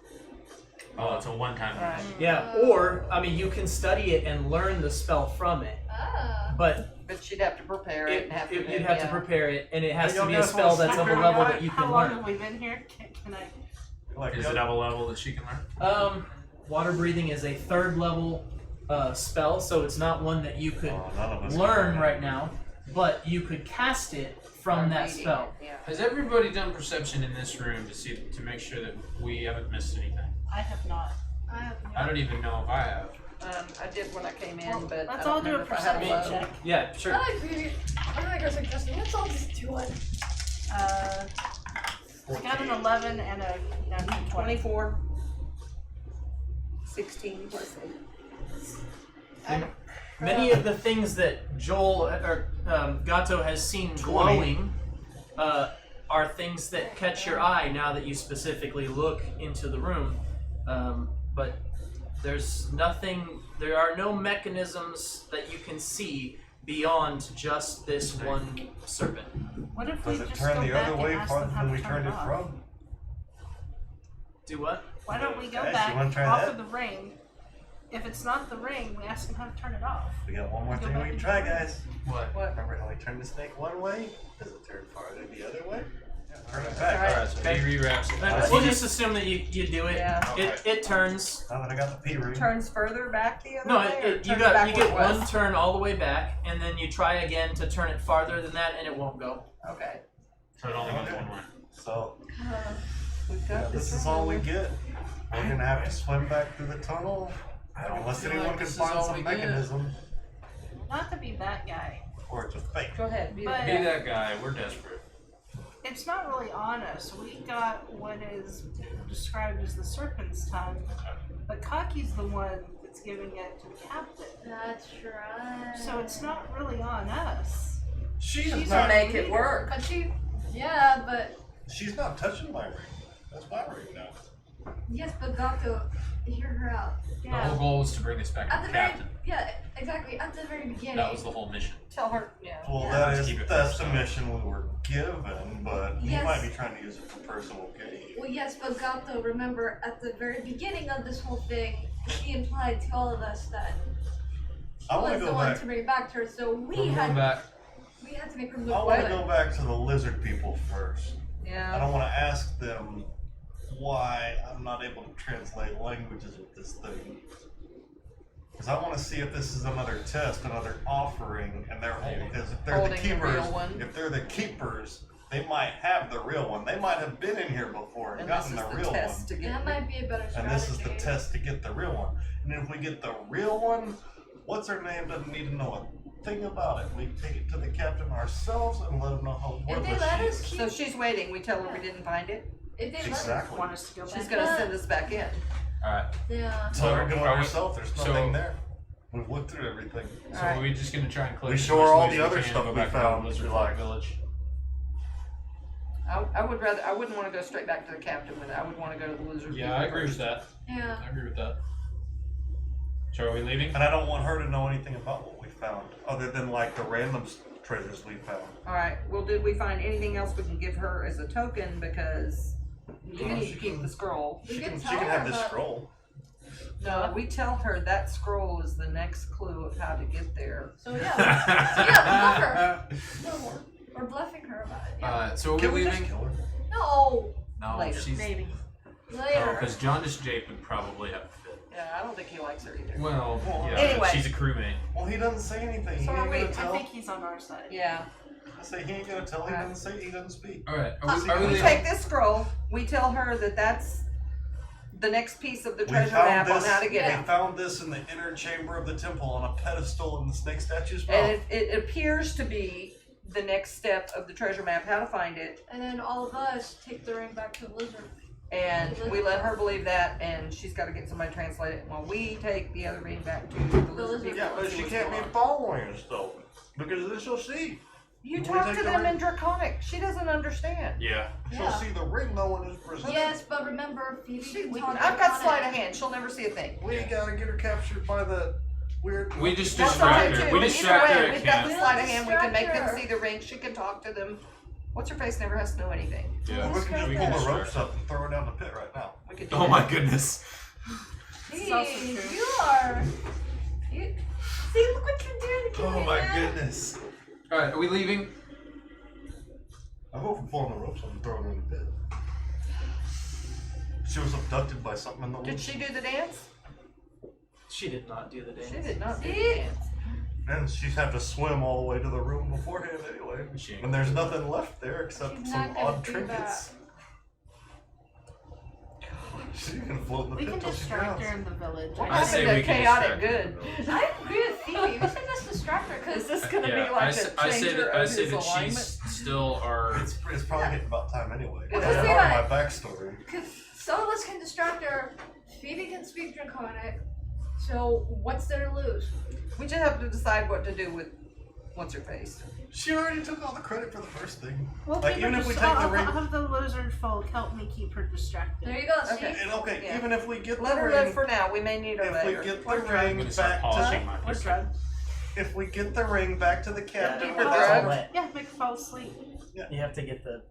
Oh, it's a one-time Right. use. Yeah. Or I mean, you can study it and learn the spell from it, Ah. but But she'd have to prepare it and have to. you'd have to prepare it, and it has Hey, to be y'all a guys spell wanna that's of a stick level around? that you How can long learn. have we been here? Can I? Is it of a level that she can learn? Water breathing is a 3rd level spell, so it's not one that you could Oh, none of us learn can. right now, but you could cast it from that spell. Yeah. Has everybody done perception in this room to make sure that we haven't missed anything? I have not. I have I don't even know if I have. I did when I came in, Well, but let's I don't all do a remember if I had perception low. check. Yeah, sure. I like maybe. I like our suggestion. Let's all just do one. I got an 11 and a natural 20. 24. 16 plus 8. Many of the things that Joel or Gato has seen glowing are things that catch your eye now that you specifically look into the room. But there's nothing, there are no mechanisms that you can see beyond just this one serpent. What if Does we it just turn go the back other and way ask farther them how than to we turn turned it off? from? Do what? Why don't we go Guys, you back wanna try off that? of the ring? If it's not the ring, we ask them how to turn it off. We got one more Go thing back we can and try, try. guys. What? What? Remember how we turned the snake one way? Does it turn farther the other way? Turn it Alright. back. Alright, so he rewraps it. We'll just assume that you do it. Yeah. It turns. Now that I got the P ring. Turns further back the other No, way? or you turns got back you where get it was? one turn all the way back, and then you try again to turn it farther than that, and it won't go. Okay. So it only goes one way. So We've got this is all we get. We're gonna have to swim back through the tunnel. Unless feel anyone like can this is find all some we get. mechanism. Not to be that guy. Or it's a fake. Go ahead. Be But- Be that guy, we're desperate. It's not really on us. We got what is described as the Serpent's tongue, but Kaki's the one that's giving it to the captain. That's right. So it's not really on us. She's She's not. our make it leader. work. But she. Yeah, but. She's not touching my ring. That's my ring now. Yes, but Gato, hear her out. The Yeah. whole goal was to bring this back At to the the very. captain. Yeah, exactly. At the very beginning. That was the whole mission. Tell her. Yeah. Well, Yeah. that Let's is keep it that's the personal. mission we were given, but he Yes. might be trying to use it for personal gain. Well, yes, but Gato, remember at the very beginning of this whole thing, she implied to all of us that she I wanna was the go one back. to bring it back to her. So We're going back. we had to make her I look want to good. go back to the lizard people first. I Yeah. don't want to ask them why I'm not able to translate languages with this thing. Because I want to see if this is another test, another offering, and they're holding. Because if they're the Holding the real keepers, one. if they're the keepers, they might have the real one. They might have been in here before and And this gotten is the the real test one. to get That might be a better strategy. And this is the test to get the real one. And if we get the real one, what's her name doesn't need to know a thing about it. We take it to the captain ourselves and let him know how If they worthless let she us is. keep, So she's waiting. We tell her we didn't find it. if they let Exactly. Want us to go back? She's gonna send us back in. Alright. yeah. Tell her to go Are we- herself. There's so- nothing there. We've looked through everything. So Alright. are we just gonna try and collect We as show much her all loot the as other we can stuff and we go back to found. the Lizard We Folk like. Village? I wouldn't want to go straight back to the captain with it. I would want to go to the lizard. Yeah, people I agree with first. that. Yeah. I agree with that. So are we leaving? And I don't want her to know anything about what we found, other than like the random treasures we found. All right. Well, did we find anything else we can give her as a token? Because you Well, need she to keep can- the scroll. We She can can tell her have this about- scroll. No, we tell her that scroll is the next clue of how to get there. So yeah, bluff her. No, we're bluffing her about it. Yeah. So are Can we we just leaving? kill her? No. No, Later. she's. Maybe. Later. Because Jaundice Jake would probably have a fit. Yeah, I don't think he likes her either. Well, Well, yeah, anyway. but she's a crewmate. Well, he doesn't say anything. He So ain't are we. gonna I tell. think he's on our side. Yeah. I say he ain't gonna tell. He doesn't say. He doesn't speak. Alright, are we We leaving? take this scroll. We tell her that that's the next piece of the We treasure found map this. on how to get We it. found this in the inner chamber of the temple on a pedestal in the snake statue's mouth. And it appears to be the next step of the treasure map, how to find it. And then all of us take the ring back to the lizard. And we let her believe that, and she's got to get somebody to translate it. While we take the other ring back to the lizard lizard people. Yeah, and but see she what's can't going be on. following us though, because then she'll see. You We talk take to the them ring- in Draconic. She doesn't understand. Yeah. She'll Yeah. see the ring no one is presented. Yes, but remember, Phoebe can talk I've got on sleight it. of hand. She'll never see a thing. We gotta get her captured by the weird. We just That's distract fine her. too. We Either distract her way, at we've got the camp. sleight of hand. We can make them Distract her. see the ring. She can talk to them. What's her face never has to know anything. Yeah. We can just We pull can the distract ropes her. up and throw her down the pit right now. We could do Oh that. my goodness. This is also Jeez, true. you are. You, see, look what you're doing to Oh Kevin, my man. goodness. Alright, are we leaving? I hope from pulling the ropes up and throwing her in the pit. She was abducted by something in the Did woods. she do the dance? She did not do the dance. She did not do the See? dance. And she'd have to swim all the way to the room beforehand anyway. She ain't And there's nothing left there except She's some not gonna odd do trinkets. She can float in the We pit can till she distract drowns. her in the village. What I say happened we to can chaotic distract good? her. I agree with Phoebe. We should just distract her Is because this gonna Yeah, be like I say a changer that, I of say his that alignment? she's still our. It's probably getting about time anyway. Well, That's let's do part of it. my backstory. some of us can distract her. Phoebe can speak Draconic. So what's there to lose? We just have to decide what to do with what's her face. She already took all the credit for the first thing. We'll Like, keep her even if we dis- take the I'll ring- have the lizard folk help me keep her distracted. There you go. See. Okay. And okay, Yeah. even if we get Let the her ring, live for now. We may need her if later. we get the Or I'm ring gonna start back polishing to, my Or pistol. drugged. if we get the ring back to the Yeah, captain Yeah. with Drugged. our wet. Yeah, make her fall asleep. You have to get you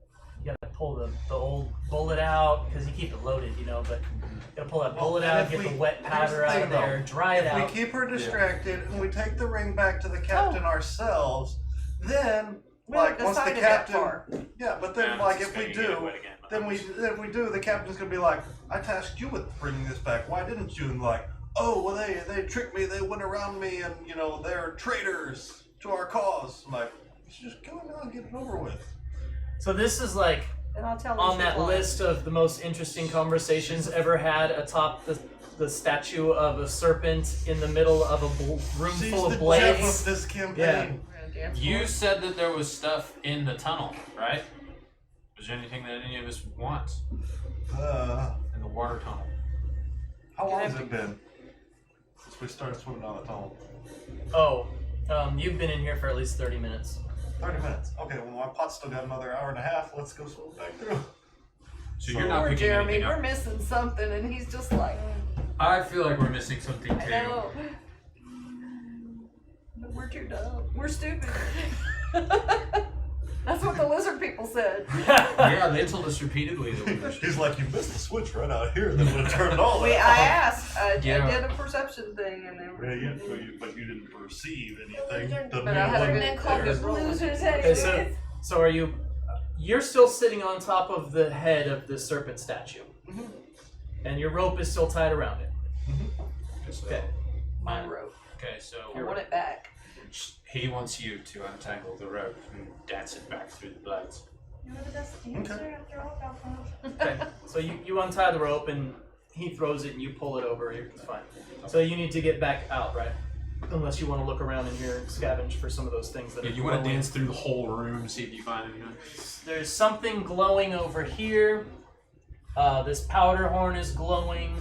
gotta pull the old bullet out because you keep it loaded, you know. But you gotta pull that Well, bullet and out, if get we- the wet here's powder the out thing, of there, though. dry it If we out. keep her distracted and we take the ring back to the captain ourselves, then We haven't like once the decided that captain, far. yeah, but then Yeah, like it's if we gonna get do, wet again. then if we do, the captain's gonna be like, I tasked you with bringing this back. Why didn't you? And like, oh well, they tricked me. They went around me, and you know they're traitors to our cause. I'm like, you should just go now and get it over with. So this is like And I'll tell her on she's that lying. list of the most interesting conversations ever had atop the statue of a serpent in the middle of a room She's full the of blades. Jeff of this campaign. Yeah. We're gonna dance for You it. said that there was stuff in the tunnel, right? Was there anything that any of us want in the water tunnel? How long has it been since we started swimming down the tunnel? Oh, you've been in here for at least 30 minutes. 30 minutes. Okay, well my pot's still got another hour and a half. Let's go swim back through. So you're not Poor picking Jeremy, anything we're up. missing something, and he's just like, I feel like we're missing something I too. know. But we're too dumb. We're stupid. That's what the lizard people said. Yeah, they told us repeatedly that we were. He's like, you missed the switch right out here. Then would have turned all I that asked. I Yeah. did a perception thing, and they off. were. Yeah, but you didn't perceive anything. But Doesn't I mean had a it good then wasn't called there. us losers Okay, so anyways. so are you? You're still sitting on top of the head of the serpent statue, and your rope is still tied around it. Okay. My rope. Okay, so I want it back. he wants you to untangle the rope and dance it back through the bloods. You were the best dancer after all, Falcon. Okay, so you untie the rope and he throws it and you pull it over. It's fine. So you need to get back out, right? Unless you want to look around in here and scavenge for some of those things that Yeah, are you want to glowing. dance through the whole room, see if you find anything. There's something glowing over here. This powder horn is glowing.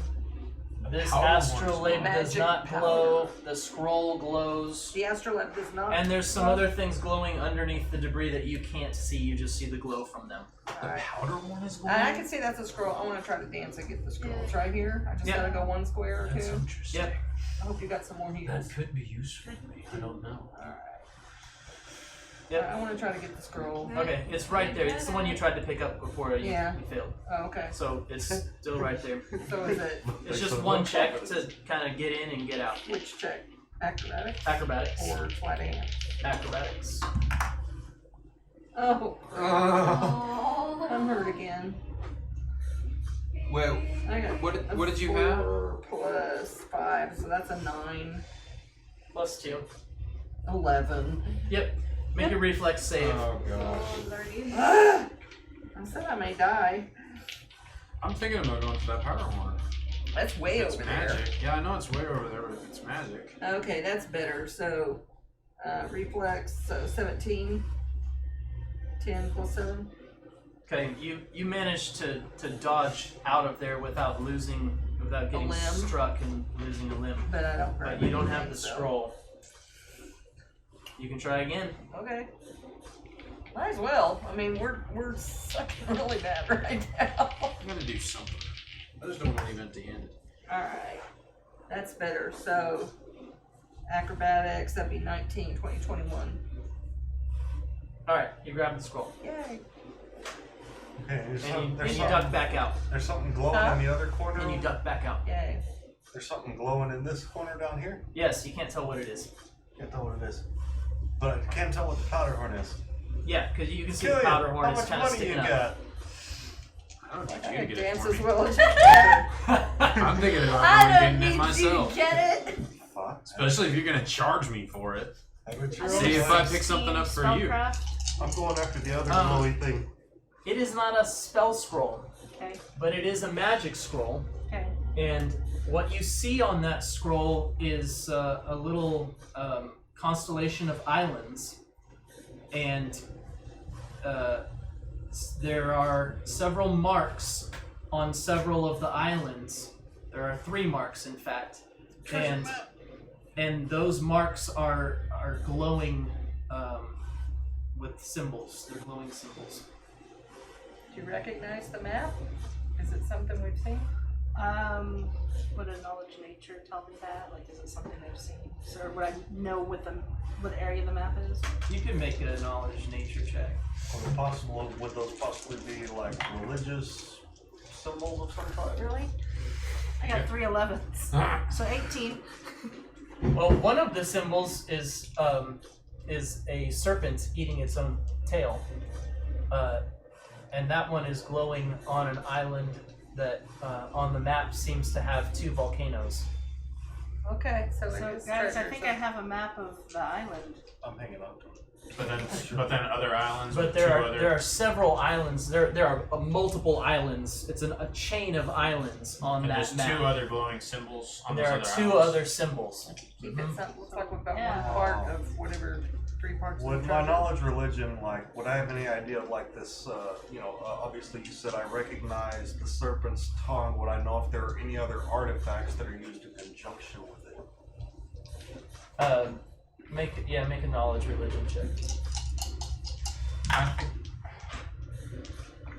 This powder horn is astrolabe glowing. does not Magic glow. powder. The scroll glows. The astrolabe does not. And there's some other things glowing underneath the debris that you can't see. You just see the glow from them. The powder one is glowing? I can see that's a scroll. I want to try to dance and get the scrolls right here. I just Yeah. gotta go one square or That's two. interesting. Yep. I hope you got some more heals. That could be useful to me. I don't know. Yep. I want to try to get the scroll. Okay, it's right there. It's the one you tried to pick up before you, Yeah. you failed. Oh, okay. So it's still right there. So is it It's just one check to kind of get in and get out. which check? Acrobatics Acrobatics. or sleight of hand? Acrobatics. Oh, Oh. I'm hurt again. Well, I got what did you 4 plus 5, so that's a 9. Plus 2. 11. Yep. Make a reflex save. oh god. Oh, Lordy. Ah! I said I may die. I'm thinking about going for that powder horn. That's way It's over magic. Yeah, I know it's way over there, but if it's magic. there. Okay, that's better. So, reflex, so 17. 10 plus 7. Okay, you managed to dodge out of there without getting limb. struck and losing a limb. But I don't But grab you don't have anything, the so- scroll. You can try again. Okay. Might as well. I mean, we're sucking really bad right now. I'm gonna do something. I just don't want to leave empty-handed. Alright. That's better. So, acrobatics, that'd be 19, 20, 21. Alright, you grab the scroll. Yay. Okay, there's, And you something, duck back out. there's something glowing Huh? in the other corner. And you duck back out. Yay. There's something glowing in this corner down here. Yes, you can't tell what it is. Can't tell what it is. But I can tell what the powder horn is. Yeah, because you can see Kill the you. powder horn How is much kind of money you sticking up. got? I don't need I you to can get it dance for as me. well as you can. I'm thinking about I going don't getting it need you myself. to get it. Fuck. Especially if you're gonna charge me for it. Have it your See own if way. I pick something up for you. Spellcraft. I'm going after the other Um, glowy thing. It is not a spell scroll, Okay. but it is a magic scroll. Okay. And what you see on that scroll is a little constellation of islands. And there are several marks on several of the islands. There are 3 marks, in fact. And those marks are glowing with symbols. They're glowing symbols. Do you recognize the map? Is it something we've seen? Would a knowledge nature tell me that? Like, is it something they've seen? So, or would I know what area the map is? You can make a knowledge nature check. Would those possibly be like religious symbols of some type? Really? I got 3 11s. So 18. Well, one of the symbols is a serpent eating its own tail, and that one is glowing on an island that on the map seems to have 2 volcanoes. Okay, so, So, it is guys, I treasure, think so- I have a map of the island. I'm hanging on to it. But then other islands. But with there two are other... there are several islands. There are multiple islands. It's a chain of islands on And that there's map. 2 other glowing symbols on And there are those 2 other islands. other symbols. Keep it simple. Looks like we've got Yeah. one part of whatever 3 parts of Would the my treasure. knowledge religion, like, would I have any idea of like this, obviously you said I recognize the serpent's tongue. Would I know if there are any other artifacts that are used in conjunction with it? Make a knowledge religion check. I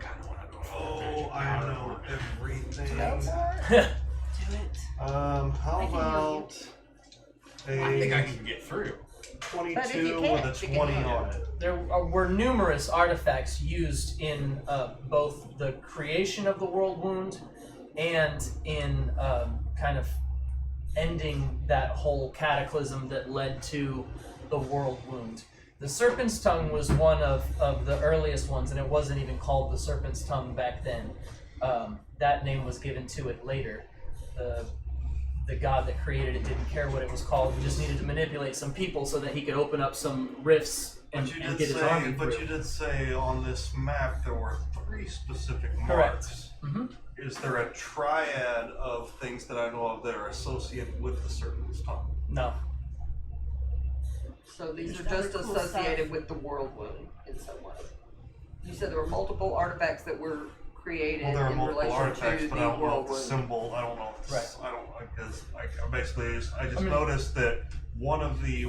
kind of want to go for the magic Oh, I powder know horn. everything. Go for it. Do it. How I can about I think I a can get through. But if 22 you with can't, a you 20 can. on it? There were numerous artifacts used in both the creation of the world wound and in kind of ending that whole cataclysm that led to the world wound. The Serpent's Tongue was one of the earliest ones, and it wasn't even called the Serpent's Tongue back then. That name was given to it later. The god that created it didn't care what it was called. He just needed to manipulate some people so that he could open up some rifts and But get his army through. you did say on this map there were 3 specific Correct. marks. Mm-hmm. Is there a triad of things that I know of that are associated with the Serpent's tongue? No. So these are Other just cool associated stuff. with the world wound in some way. You said there were multiple artifacts that were created Well, there are in multiple relation artifacts, to but the I don't know world if the wound. symbol. I don't know if Right. I don't because I basically I just I mean- noticed that one of the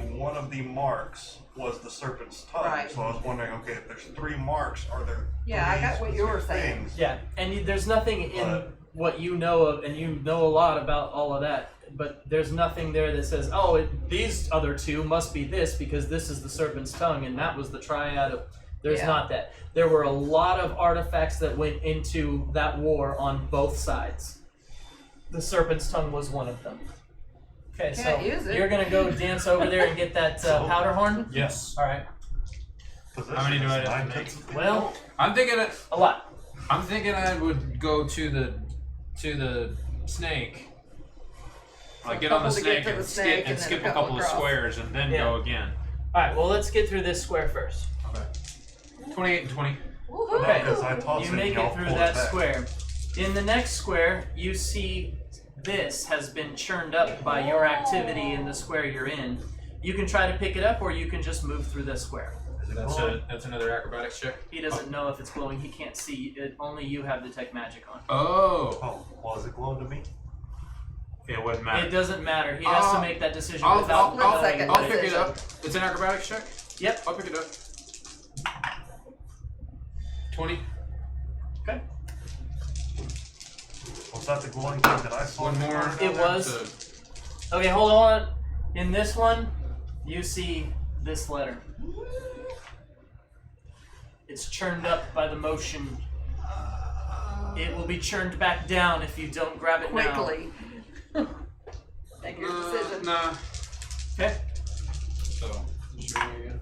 marks was the Serpent's tongue. Right. So I was wondering, okay, if there's 3 marks, are there? Yeah, I 3 got what you were specific saying. things? Yeah, and there's nothing in But- what you know of, and you know a lot about all of that, but there's nothing there that says, oh, these other 2 must be this because this is the Serpent's tongue, and that was the triad of. There's Yeah. not that. There were a lot of artifacts that went into that war on both sides. The Serpent's tongue was one of them. Okay, so Can't use it. you're gonna go dance over there and get that powder horn. Yes. All right. How many do I have to 9/10 of the Well, I'm thinking a lot. I would go to the snake. Like get on the couple to get snake to the and snake skip and then skip a a couple of couple squares and then Yeah. go again. All right. Well, let's get through this square first. Okay. 28 and 20. Woohoo! Okay. because I tossed You it, make y'all it through pulled that back. square. In the next square, you see this has been churned up by your activity in the square you're in. You can try to pick it up, or you can just move through this square. Is it That's glowing? that's another acrobatics check. He doesn't know if it's glowing. He can't see it. Only you have detect magic on. Oh. Oh, well, is it glowing to me? It wouldn't It matter. doesn't matter. He has to make that decision I'll without knowing second. what I'll it pick is. it up. It's an acrobatics check. Yep. I'll pick it up. 20. Okay. Was that the glowing thing that I saw? One in the more. corner It down there? was. Okay, hold on. In this one, you see this letter. It's churned up by the motion. It will be churned back down if you don't grab it now. Quickly. Make your decision. Nah. Okay. So, just roll again.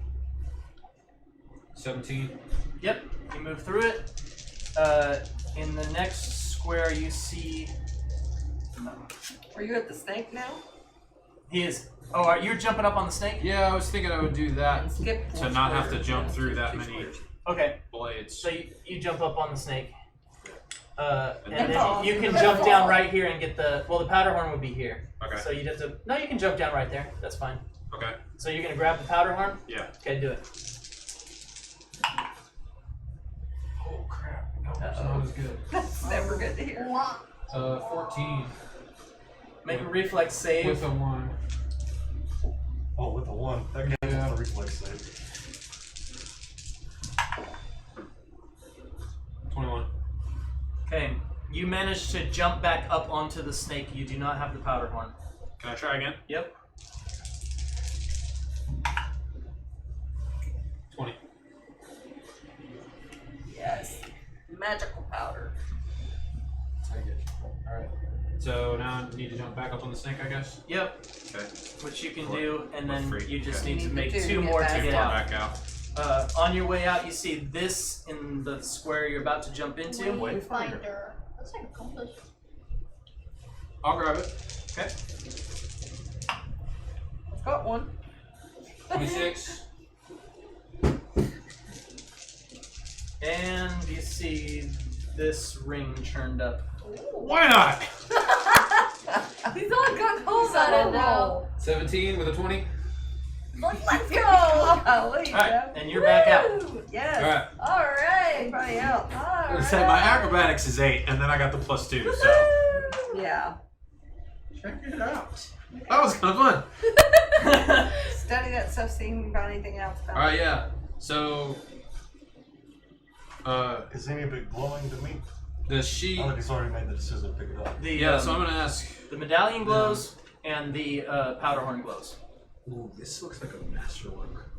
17. Yep. You move through it. In the next square, you see. No. Are you at the snake now? He is. Oh, you're jumping up on the snake? Yeah, I was thinking I would do that And skip to 4 not have to squares. jump Yeah, through skip that 2 many squares. Okay. blades. So you jump up on the snake. And then- then you can jump down right here and get the. Well, the powder horn would be here. Okay. So you'd have to. No, you can jump down right there. That's fine. Okay. So you're gonna grab the powder horn? Yeah. Okay, do it. Oh crap. No, it's Uh-oh. not as good. That's never good to hear. 14 Make a reflex save. with a 1. Oh, with the 1. That gives Yeah. us a reflex save. 21. Okay. You manage to jump back up onto the snake. You do not have the powder horn. Can I try again? Yep. 20. Yes. Magical powder. Take it. Alright. So now I need to jump back up on the snake, I guess? Yep. Okay. Which you can Or- do, and or then free. you just Okay. need to You make need to 2 get more to back get Far out. back out. On your way out, you see this in the square you're about to jump into. Wayfinder. That's like a compass. I'll grab it. Okay. I've got one. 26. And you see this ring churned up. Why not? He's all gun ho Excited now. 17 with a 20. Let's go! Golly, Alright, and you're back out. Woo! Yes. Alright. Alright! Everybody out. Alright! So my acrobatics is 8, and then I got the +2, so. Yeah. Check it out. That was kind of fun. Study that stuff, see if you can find anything else about Alright, yeah. So. Is any of it glowing to me? Does she. I think he's already made the decision to pick it up. The, Yeah, so I'm gonna ask. the medallion glows and the powder horn glows. Ooh, this looks like a masterwork.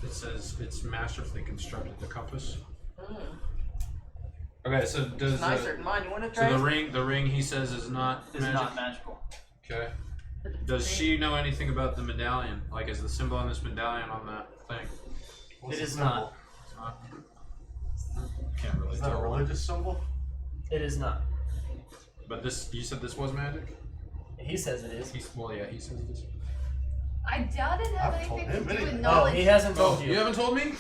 It says it's masterfully constructed, the compass. Okay, so does It's nicer than mine. You want to so try? the ring he says is not Is magic? not magical. Okay. Does she know anything about the medallion? Like, is the symbol on this medallion on that thing? What's It the is symbol? not. It's not. Can't really Is that a tell. religious symbol? It is not. But this, you said this was magic? He says it is. Well, yeah, he says it is. I doubt it had I've told anything to him do with anything. No, knowledge. he hasn't Oh, told you you. haven't told me?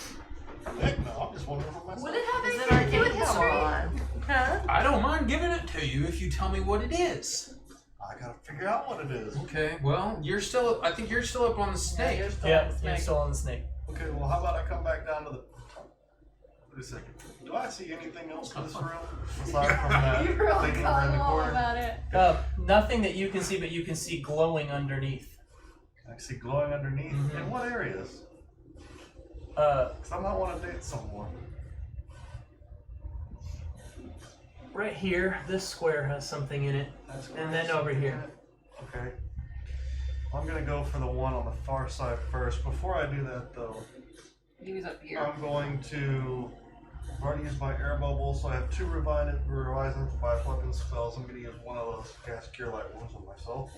Heck no, I'm just wondering for myself. Would it have Is it anything to do with arcane? history? Come on. Huh? I don't mind giving it to you if you tell me what it is. I gotta figure out what it is. Okay, well, you're still, I think you're still up on the Yeah, snake. you're still Yeah, on the you're snake. still on the snake. Okay, well, how about I come back down to the. Wait a second. Do I see anything else in this room aside from that You really thing tell over in them the all corner? about it. Nothing that you can see, but you can see glowing underneath. I see glowing underneath. Mhm. In what areas? Uh, Because I might want to date someone. right here, this square has something in it, and then over here. Okay. I'm gonna go for the one on the far side first. Before I do that, though, He was up here. I'm going to. I've already used my air bubble, so I have 2 revising by weapon spells. I'm gonna use one of those to cast Cure Light Wounds on myself.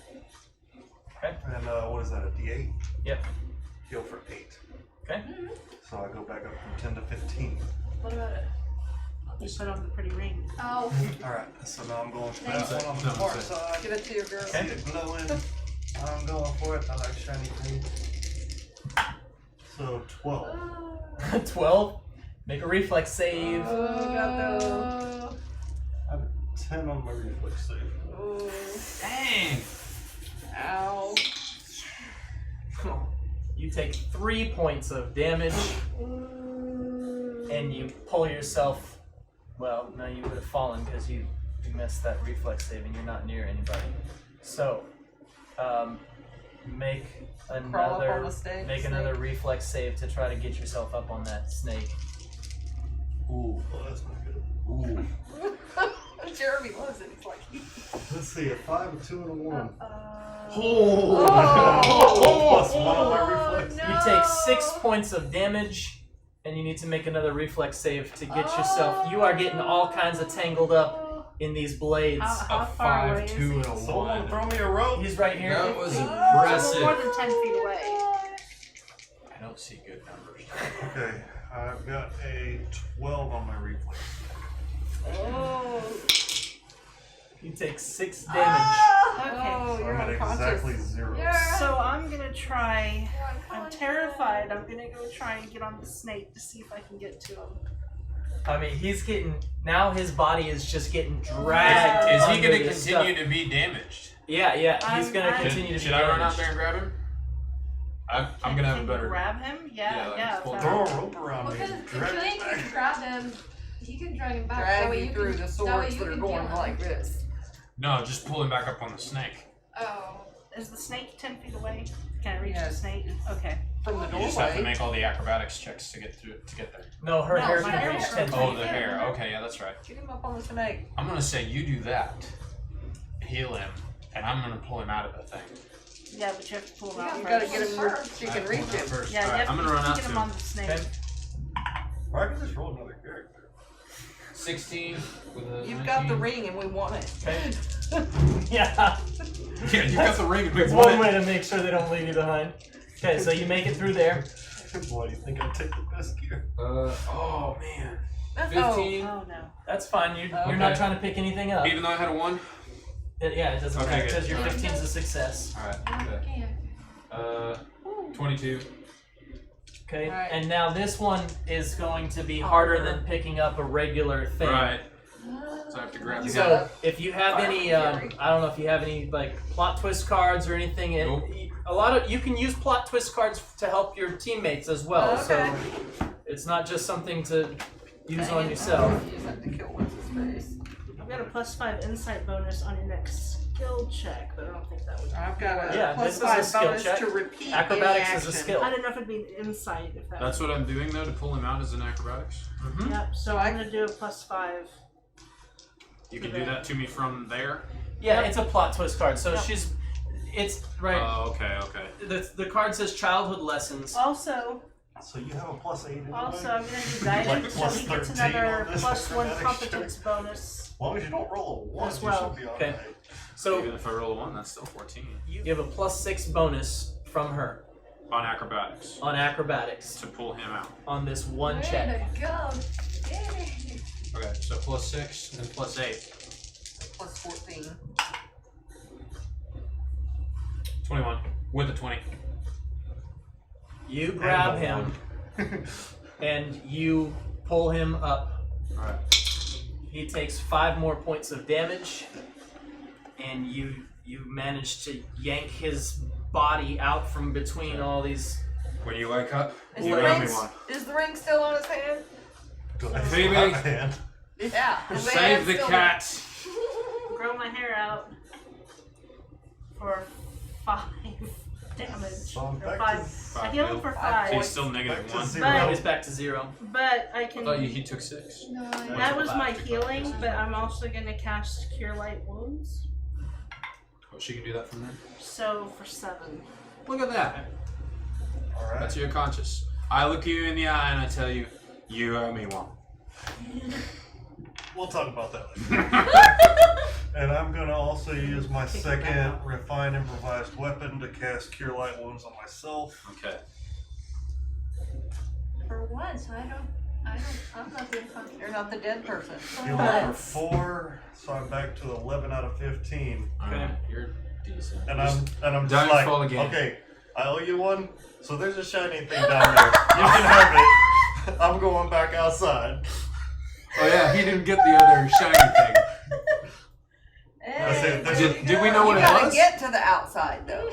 Okay. And what is that? A D8? Yep. Heal for 8. Okay. So I go back up from 10 to 15. What about it? You put on the pretty ring. Oh, Alright, so now I'm going for Thanks. that one on the No, far it's side. Give it to your girl. See it glowing. I'm going for it. I like shiny things. So 12. 12. Make a reflex save. Oh, got the. I have a 10 on my reflex save. Oh, Dang! ow. You take 3 points of damage, and you pull yourself. Well, no, you would have fallen because you missed that reflex save, and you're not near anybody. So, make Crawl up on the snake. another reflex save to try to get yourself up on that snake. Ooh. Oh, that's not good. Ooh. Jeremy loves it. He's like, Let's see, a 5, a 2, and a 1. Oh. Plus 1 on my reflex. no. You take 6 points of damage, and you need to make another reflex save to get yourself. You are getting all kinds of tangled up in these blades. How A far away 5, is 2, he? and a Someone 1. throw me a rope. He's right here. That was So impressive. more than 10 feet away. I don't see good numbers. Okay, I've got a 12 on my reflex. Oh. You take 6 damage. Okay. Oh, So you're I'm at unconscious. exactly 0. You're- So I'm gonna try. you're I'm unconscious. terrified. I'm gonna go try and get on the snake to see if I can get to him. I mean, he's getting. Now his body is just getting dragged. Is he under going to this continue stuff. to be damaged? Yeah, yeah. He's I'm- going to I'm- continue to Should be I run damaged. out there and grab him? I'm going to have Can a you better. grab him? Yeah, Yeah, like, yeah. pull if Throw that- a rope around me. Because and if drag Julian me can back. grab him, he can drag him back. that Drag way you through can, the that way swords you that are can going heal him. like this. No, just pull him back up on the snake. Oh. Is the snake 10 feet away? Can I reach the Yes. snake? Okay. From the You just have to doorway. make all the acrobatics checks to get through to get there. No, her No, hair my can hair reach is 10 so feet. Oh, the hair. Okay, yeah, that's right. Get him up on the snake. I'm gonna say you do that, heal him, and I'm gonna pull him out of the thing. Yeah, but you have to pull him You out You first. gotta get him where she can reach him. First. Yeah, you Alright, have I'm to, gonna run out get to him on the snake. Okay. Or I can just roll another character. 16 with a You've 19. got the ring and we want it. Okay. Yeah. Yeah, you got the ring and It's one way to make sure they don't leave you behind. Okay, so you make it through there. Boy, do you think I'd take the best gear? Oh man. Oh. 15. Oh no. That's fine. You're Okay. not trying to pick anything up. Even though I had a 1? Yeah, it doesn't Okay, matter good. because your 15 is a success. Alright, okay. Okay. 22. Okay, Alright. and now this one is going to be harder than picking up a regular thing. Right. So I have to grab the So if you have any, Gary. I don't know if you have any like plot twist cards or anything. Nope. A lot of you can use plot twist cards to help your teammates as well. Okay. So it's not just something to use Dang on it. yourself. Use that to kill what's his face. I've got a +5 insight bonus on your next skill check, but I don't think that would. I've got a Yeah, plus this is a 5 skill bonus check. to repeat Acrobatics any is a action. skill. I don't know if it'd be an insight if that. That's what I'm doing though to pull him out as an acrobatics. Mm-hmm. Yep. So I'm gonna do a +5. You can do that to me from there. Yeah, it's a plot twist card. So Yep. it's right. Oh, okay, okay. The card says childhood lessons. Also, So you have a +8 anyway? I'm gonna do guidance, so plus he gets 13 another on this +1 acrobatics competence bonus. As long as you don't roll a 1, As well. you should be Okay. alright. So Even if I roll a 1, that's still 14. you have a +6 bonus from her On acrobatics. on acrobatics To pull him out. on this one Way check. to go. Yay. Okay, so +6 and +8. Plus 14. 21. With a 20. You grab him and you pull him up. Alright. He takes 5 more points of damage, and you manage to yank his body out from between all these. When you wake up, Is you the grab me ring, one. is the ring still on his hand? Baby. hand. Yeah. His Save hand's the still cat. Grow my hair out for 5 damage. So I'm Or back 5. I heal him for Five So he's 5. still Back negative to 1. zero. Now he's back to 0. But I I can. thought he took 6. No, That was my healing, but I'm also gonna cast Cure Light Wounds. Oh, she can do that from there. So for 7. Look at that. Alright. That's your conscious. I look you in the eye and I tell you, you owe me one. We'll talk about that later. And I'm gonna also use my Take it second back out. refined improvised weapon to cast Cure Light Wounds on myself. Okay. for once, I'm not the unconscious. You're not the dead person. Heal for 4, so I'm back to 11 out of 15. Alright, you're decent. And I'm Don't just like, fall again. okay, I owe you one. So there's a shiny thing down there. You can have it. I'm going back outside. Oh yeah, he didn't get the other shiny thing. That's it. That's Did we know what You it gotta was? get to the outside though.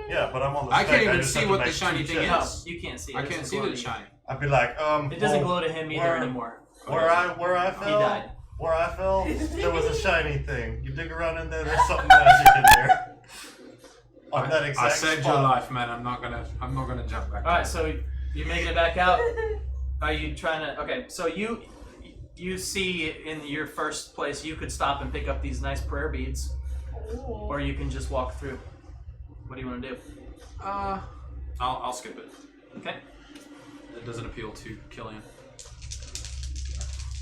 Yeah, but I'm on the I spec. can't even just see have to what the make shiny 2 thing checks. is. No, you can't see it. I It can't doesn't see glow that to it's you. shiny. I'd be like, It doesn't well, glow to him either where- anymore. Where I fell, died. where I fell, there was a shiny thing. You dig around in there, there's something magic in there. On that exact I saved spot. your life, man. I'm not gonna jump back. Alright, so you making it back out? Are you trying to? Okay, so you see in your first place you could stop and pick up these nice prayer beads, or you can just walk through. What do you want to do? I'll skip it. Okay. It doesn't appeal to Killian.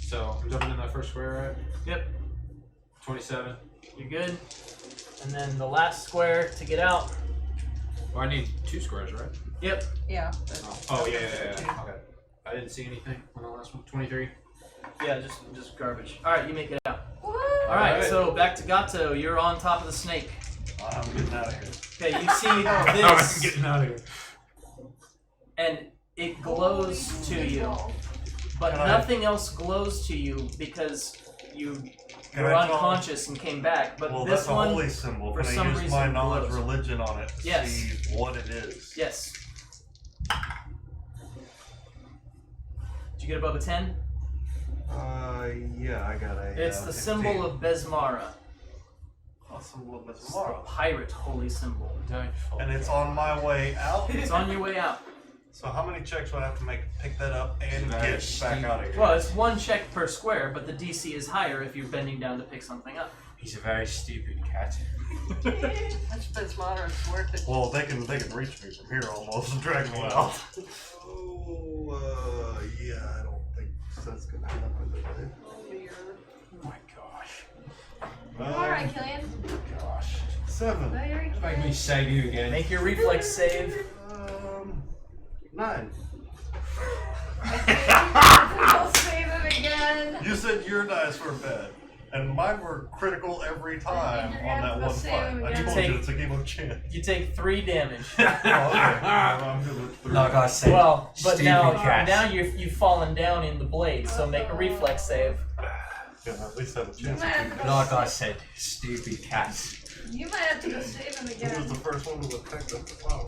So I'm jumping in that first square, right? Yep. 27. You're good. And then the last square to get out. Well, I need 2 squares, right? Yep. Yeah. Oh yeah. Okay. I didn't see anything on the last one. 23. Yeah, just garbage. All right, you make it out. What? All right, Alright. so back to Gato. You're on top of the snake. I'm getting out of here. Okay, you see I'm this, getting out of here. and it glows to you, but Can I- nothing else glows to you because you Can were I call- unconscious and came back. But Well, this that's a one, holy symbol. for Can some I use reason, my knowledge glows. religion on it to Yes. see what it is? yes. Did you get above a 10? Yeah, I got a. It's the symbol of Besmara. A symbol of It's the tomorrow. pirate holy symbol. Don't fall. And it's on my way out. It's on your way out. So how many checks would I have to make to pick that up and Very get back steep. out of here? Well, it's 1 check per square, but the DC is higher if you're bending down to pick something up. He's a very stupid cat. That's Bismarck. It's worth it. Well, they can reach me from here almost and drag me out. Oh, yeah, I don't think that's gonna happen today. Oh my gosh. Alright, Killian. Gosh. 7. Very Make me save you again. Make your reflex save. 9. I'll save him again. You said your dice were bad, and mine were critical every time You're on gonna that have to one save fight. him I again. told Take- you it's a game of chance. You take 3 damage. Oh, okay. I'm good with 3. Like I said. Well, but Stupid now cat. you've fallen down in the blade, so make a reflex save. Yeah, at least have a You chance. might have to go Like I said, stupid cat. You might have to go save him Who was again. the first one to attack the flower?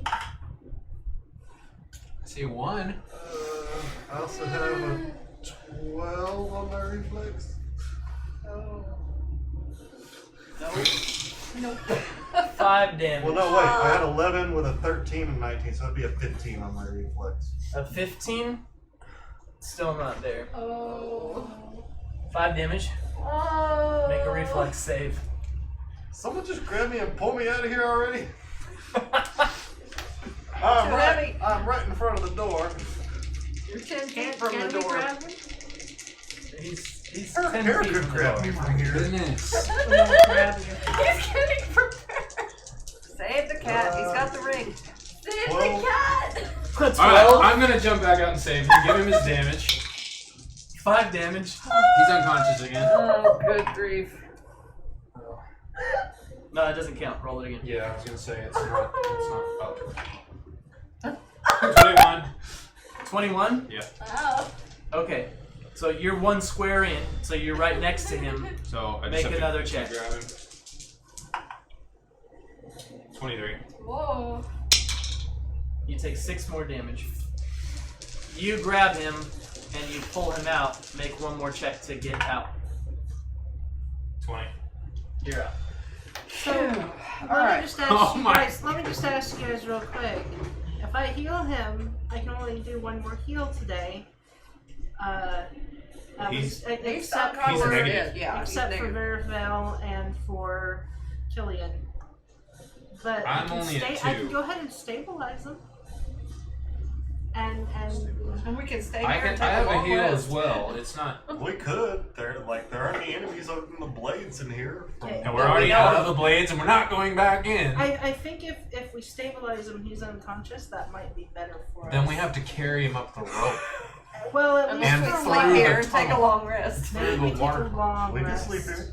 I see 1. I also have a 12 on my reflex. Oh. Nope. 5 damage. Well, no, wait. I had 11 with a 13 and 19, so that'd be a 15 on my reflex. A 15? Still not there. Oh. 5 damage. Oh. Make a reflex save. Someone just grab me and pull me out of here already. heavy. I'm right in front of the door. You're 10 feet Can from the we door. grab him? He's Her 10 hair feet could from the grab door. me from here. Goodness. We'll grab you. He's getting prepared. Save the cat. He's got the ring. Save Well- the cat. 12. Alright, I'm gonna jump back out and save him. Give him his damage. 5 damage. He's unconscious again. Oh, good grief. No, it doesn't count. Roll it again. Yeah, I was gonna say it's not. Oh. 21. 21? Yeah. Wow. Okay. So you're 1 square in, so you're right next to him. So I just Make have to another check. Grab him. 23. Whoa. You take 6 more damage. You grab him and you pull him out. Make 1 more check to get out. 20. You're out. So let me just ask Oh you my guys. Let me just ask you guys real quick. If I heal him, I can only do 1 more heal today. He's Except not for negative. Yeah, except he's for negative. Verivel and for Killian. But I'm only at I 2. can go ahead and stabilize them. And And we can stay I here can. and I take have a a long heal rest. as well. It's not. We could. There aren't any enemies other than the blades in here. Okay. And we're But we already know out it. of the blades, and we're not going back in. I think if we stabilize him, he's unconscious. That might be better for us. Then we have to carry him up the rope. Well, at And least And we for a sleep while. here the and take a tunnel. long rest. Maybe through we the take water. a long We can rest. sleep here.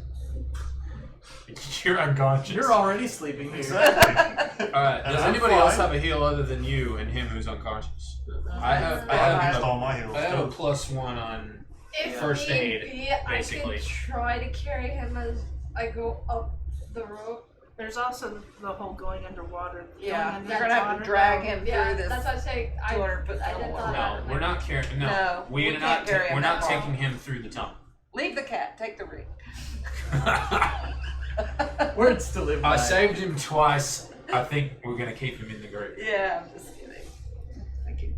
You're unconscious. You're already sleeping here. Exactly. Alright, And does I'm anybody else fine. have a heal other than you and him who's unconscious? I have. I I've have. used all my heals. I have a too. +1 on. If First need aid, be, basically. I can try to carry him as I go up the rope. There's also the whole going underwater. Yeah, Going you're gonna have to underwater, drag though. him Yeah, through this. that's what I say. I 200-foot I did tunnel. not No, have we're not carrying. No, No, we we're can't not. carry him We're not that long. taking him through the tunnel. Leave the cat. Take the ring. Words to live by. I saved him twice. I think we're gonna keep him in the grave. Yeah, I'm just kidding. I keep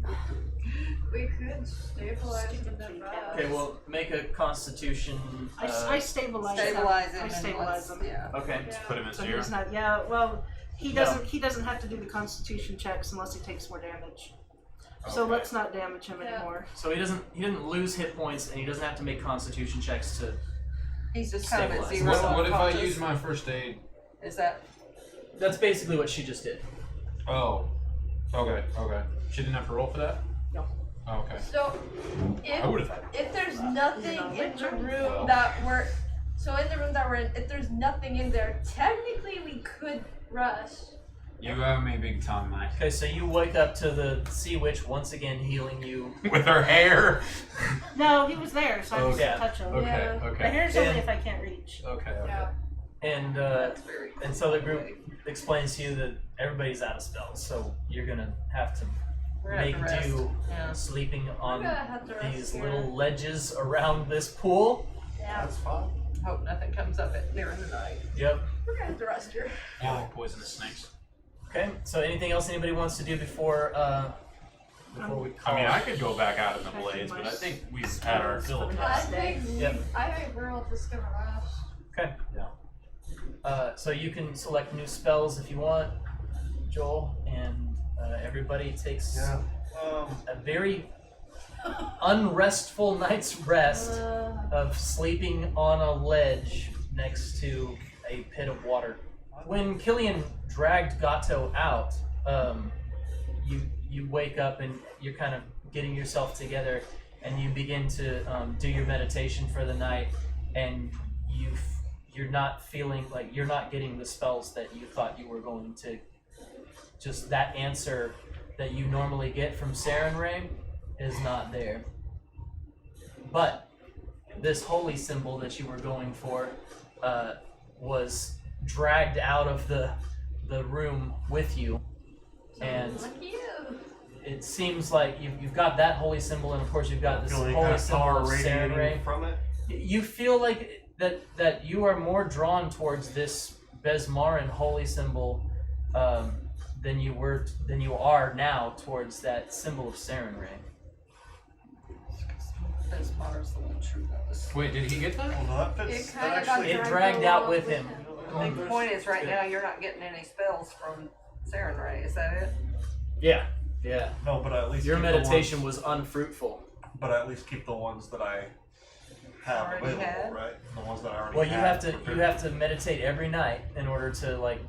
We could stabilize him and then rest. Okay, well, make a Constitution. I stabilize him. stabilize him. I and stabilize let's- him. Yeah. Okay. Yeah. Put him at So 0. he's not. Yeah. Well, he No. doesn't. He doesn't have to do the Constitution checks unless he takes more damage. So Okay. let's not damage him Yeah. anymore. So he didn't lose hit points, and he doesn't have to make Constitution checks to. He's just kind of at Stabilize. 0. What if I unconscious. use my first aid? Is that? That's basically what she just did. Oh. Okay. Okay. She didn't have to roll for that. No. Oh, okay. So, I would if have. if there's nothing in the room Well. that we're in the room that we're in, if there's nothing in there, technically we could rest. You have me big time, mate. Okay, so you wake up to the sea witch once again healing you. With her hair. No, he was there, so I just Okay. touch him. Okay. Yeah. The Okay. hair's only And- if I can't reach. Okay. Okay. Yeah. And That's very cool. and so the group explains to you that everybody's out of spells, so you're gonna have to We're gonna make have to rest. do Yeah. sleeping We're on gonna have to rest these here. little ledges around this pool. Yeah. That's fine. Hope nothing comes of it during the night. Yep. We're gonna have to rest here. I like poisonous snakes. Okay. So anything else anybody wants to do before we call? I mean, I could go back out in the Checking blades, my but I think we've had our fill of spells I that. think Yep. I think we're all just gonna rest. Okay. Yeah. So you can select new spells if you want, Joel, and everybody takes Yeah. a very unrestful night's rest of sleeping on a ledge next to a pit of water. When Killian dragged Gato out, you wake up and you're kind of getting yourself together, and you begin to do your meditation for the night, and you're not feeling like you're not getting the spells that you thought you were going to. Just that answer that you normally get from Saren Ray is not there. But this holy symbol that you were going for was dragged out of the room with you, and Lucky you. it seems like you've got that holy symbol, and of course you've got this Feeling holy kind of symbol power of Saren Ray. radiating from it. You feel like that you are more drawn towards this Besmaran holy symbol than you are now towards that symbol of Saren Ray. This bar's the one true knows. Wait, did he get that? Well, no, that It fits. kinda That got actually, It dragged out with him. The big point is right now you're not getting any spells from Saren Ray. Is that it? Yeah. no, but at least Your keep the meditation ones, was unfruitful. but at least keep the ones that I have Already available, had? right? The ones that I already Well, you have to prepared. meditate every night in order to like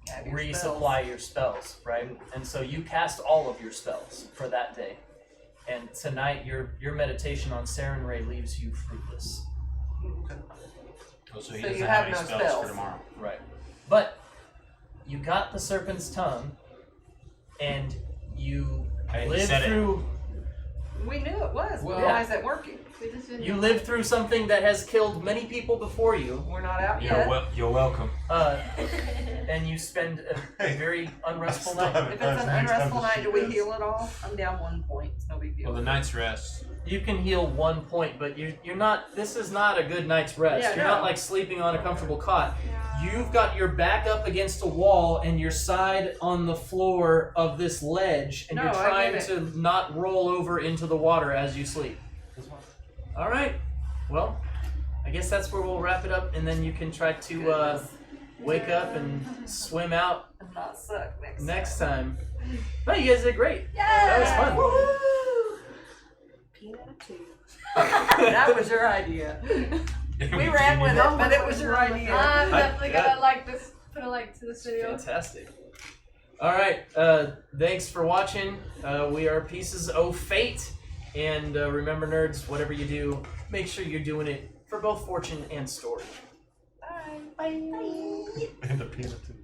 Have your resupply your spells, right? And so you cast all of your spells for that day. And tonight your meditation on Saren Ray leaves you fruitless. Okay. Oh, so he So doesn't you have have any no spells spells. for tomorrow. Right. But you got the serpent's tongue, and you Hey, you lived said it. through. We knew it was. Well- Why is it working? We just didn't You know. lived through something that has killed many people before you, We're not out You're, yet. you're welcome. and you spend a very unrestful Still night. haven't If had it's an any time unrestful to night, shoot do we this. heal at all? I'm down 1 point. It's no big deal. Well, the night's rest. You can heal 1 point, but you're not. This is not a good night's rest. Yeah, you're no. not like sleeping on a comfortable cot. You've got your back up against a wall and your side on the floor of this ledge, and No, you're I trying get to not roll over into the water as you sleep. All right. Well, I guess that's where we'll wrap it up, and then you can try to Goodness. wake up and swim out And not suck next time. No, you guys did great. Yeah! That was fun. Woo! Peanut too. That was your idea. We ran with it, but it was your idea. I'm definitely I- gonna like this. Put a like to this video. Fantastic. All right. Thanks for watching. We are Pieces of Fate. And remember, nerds, whatever you do, make sure you're doing it for both fortune and story. Bye. Bye. And a peanut too.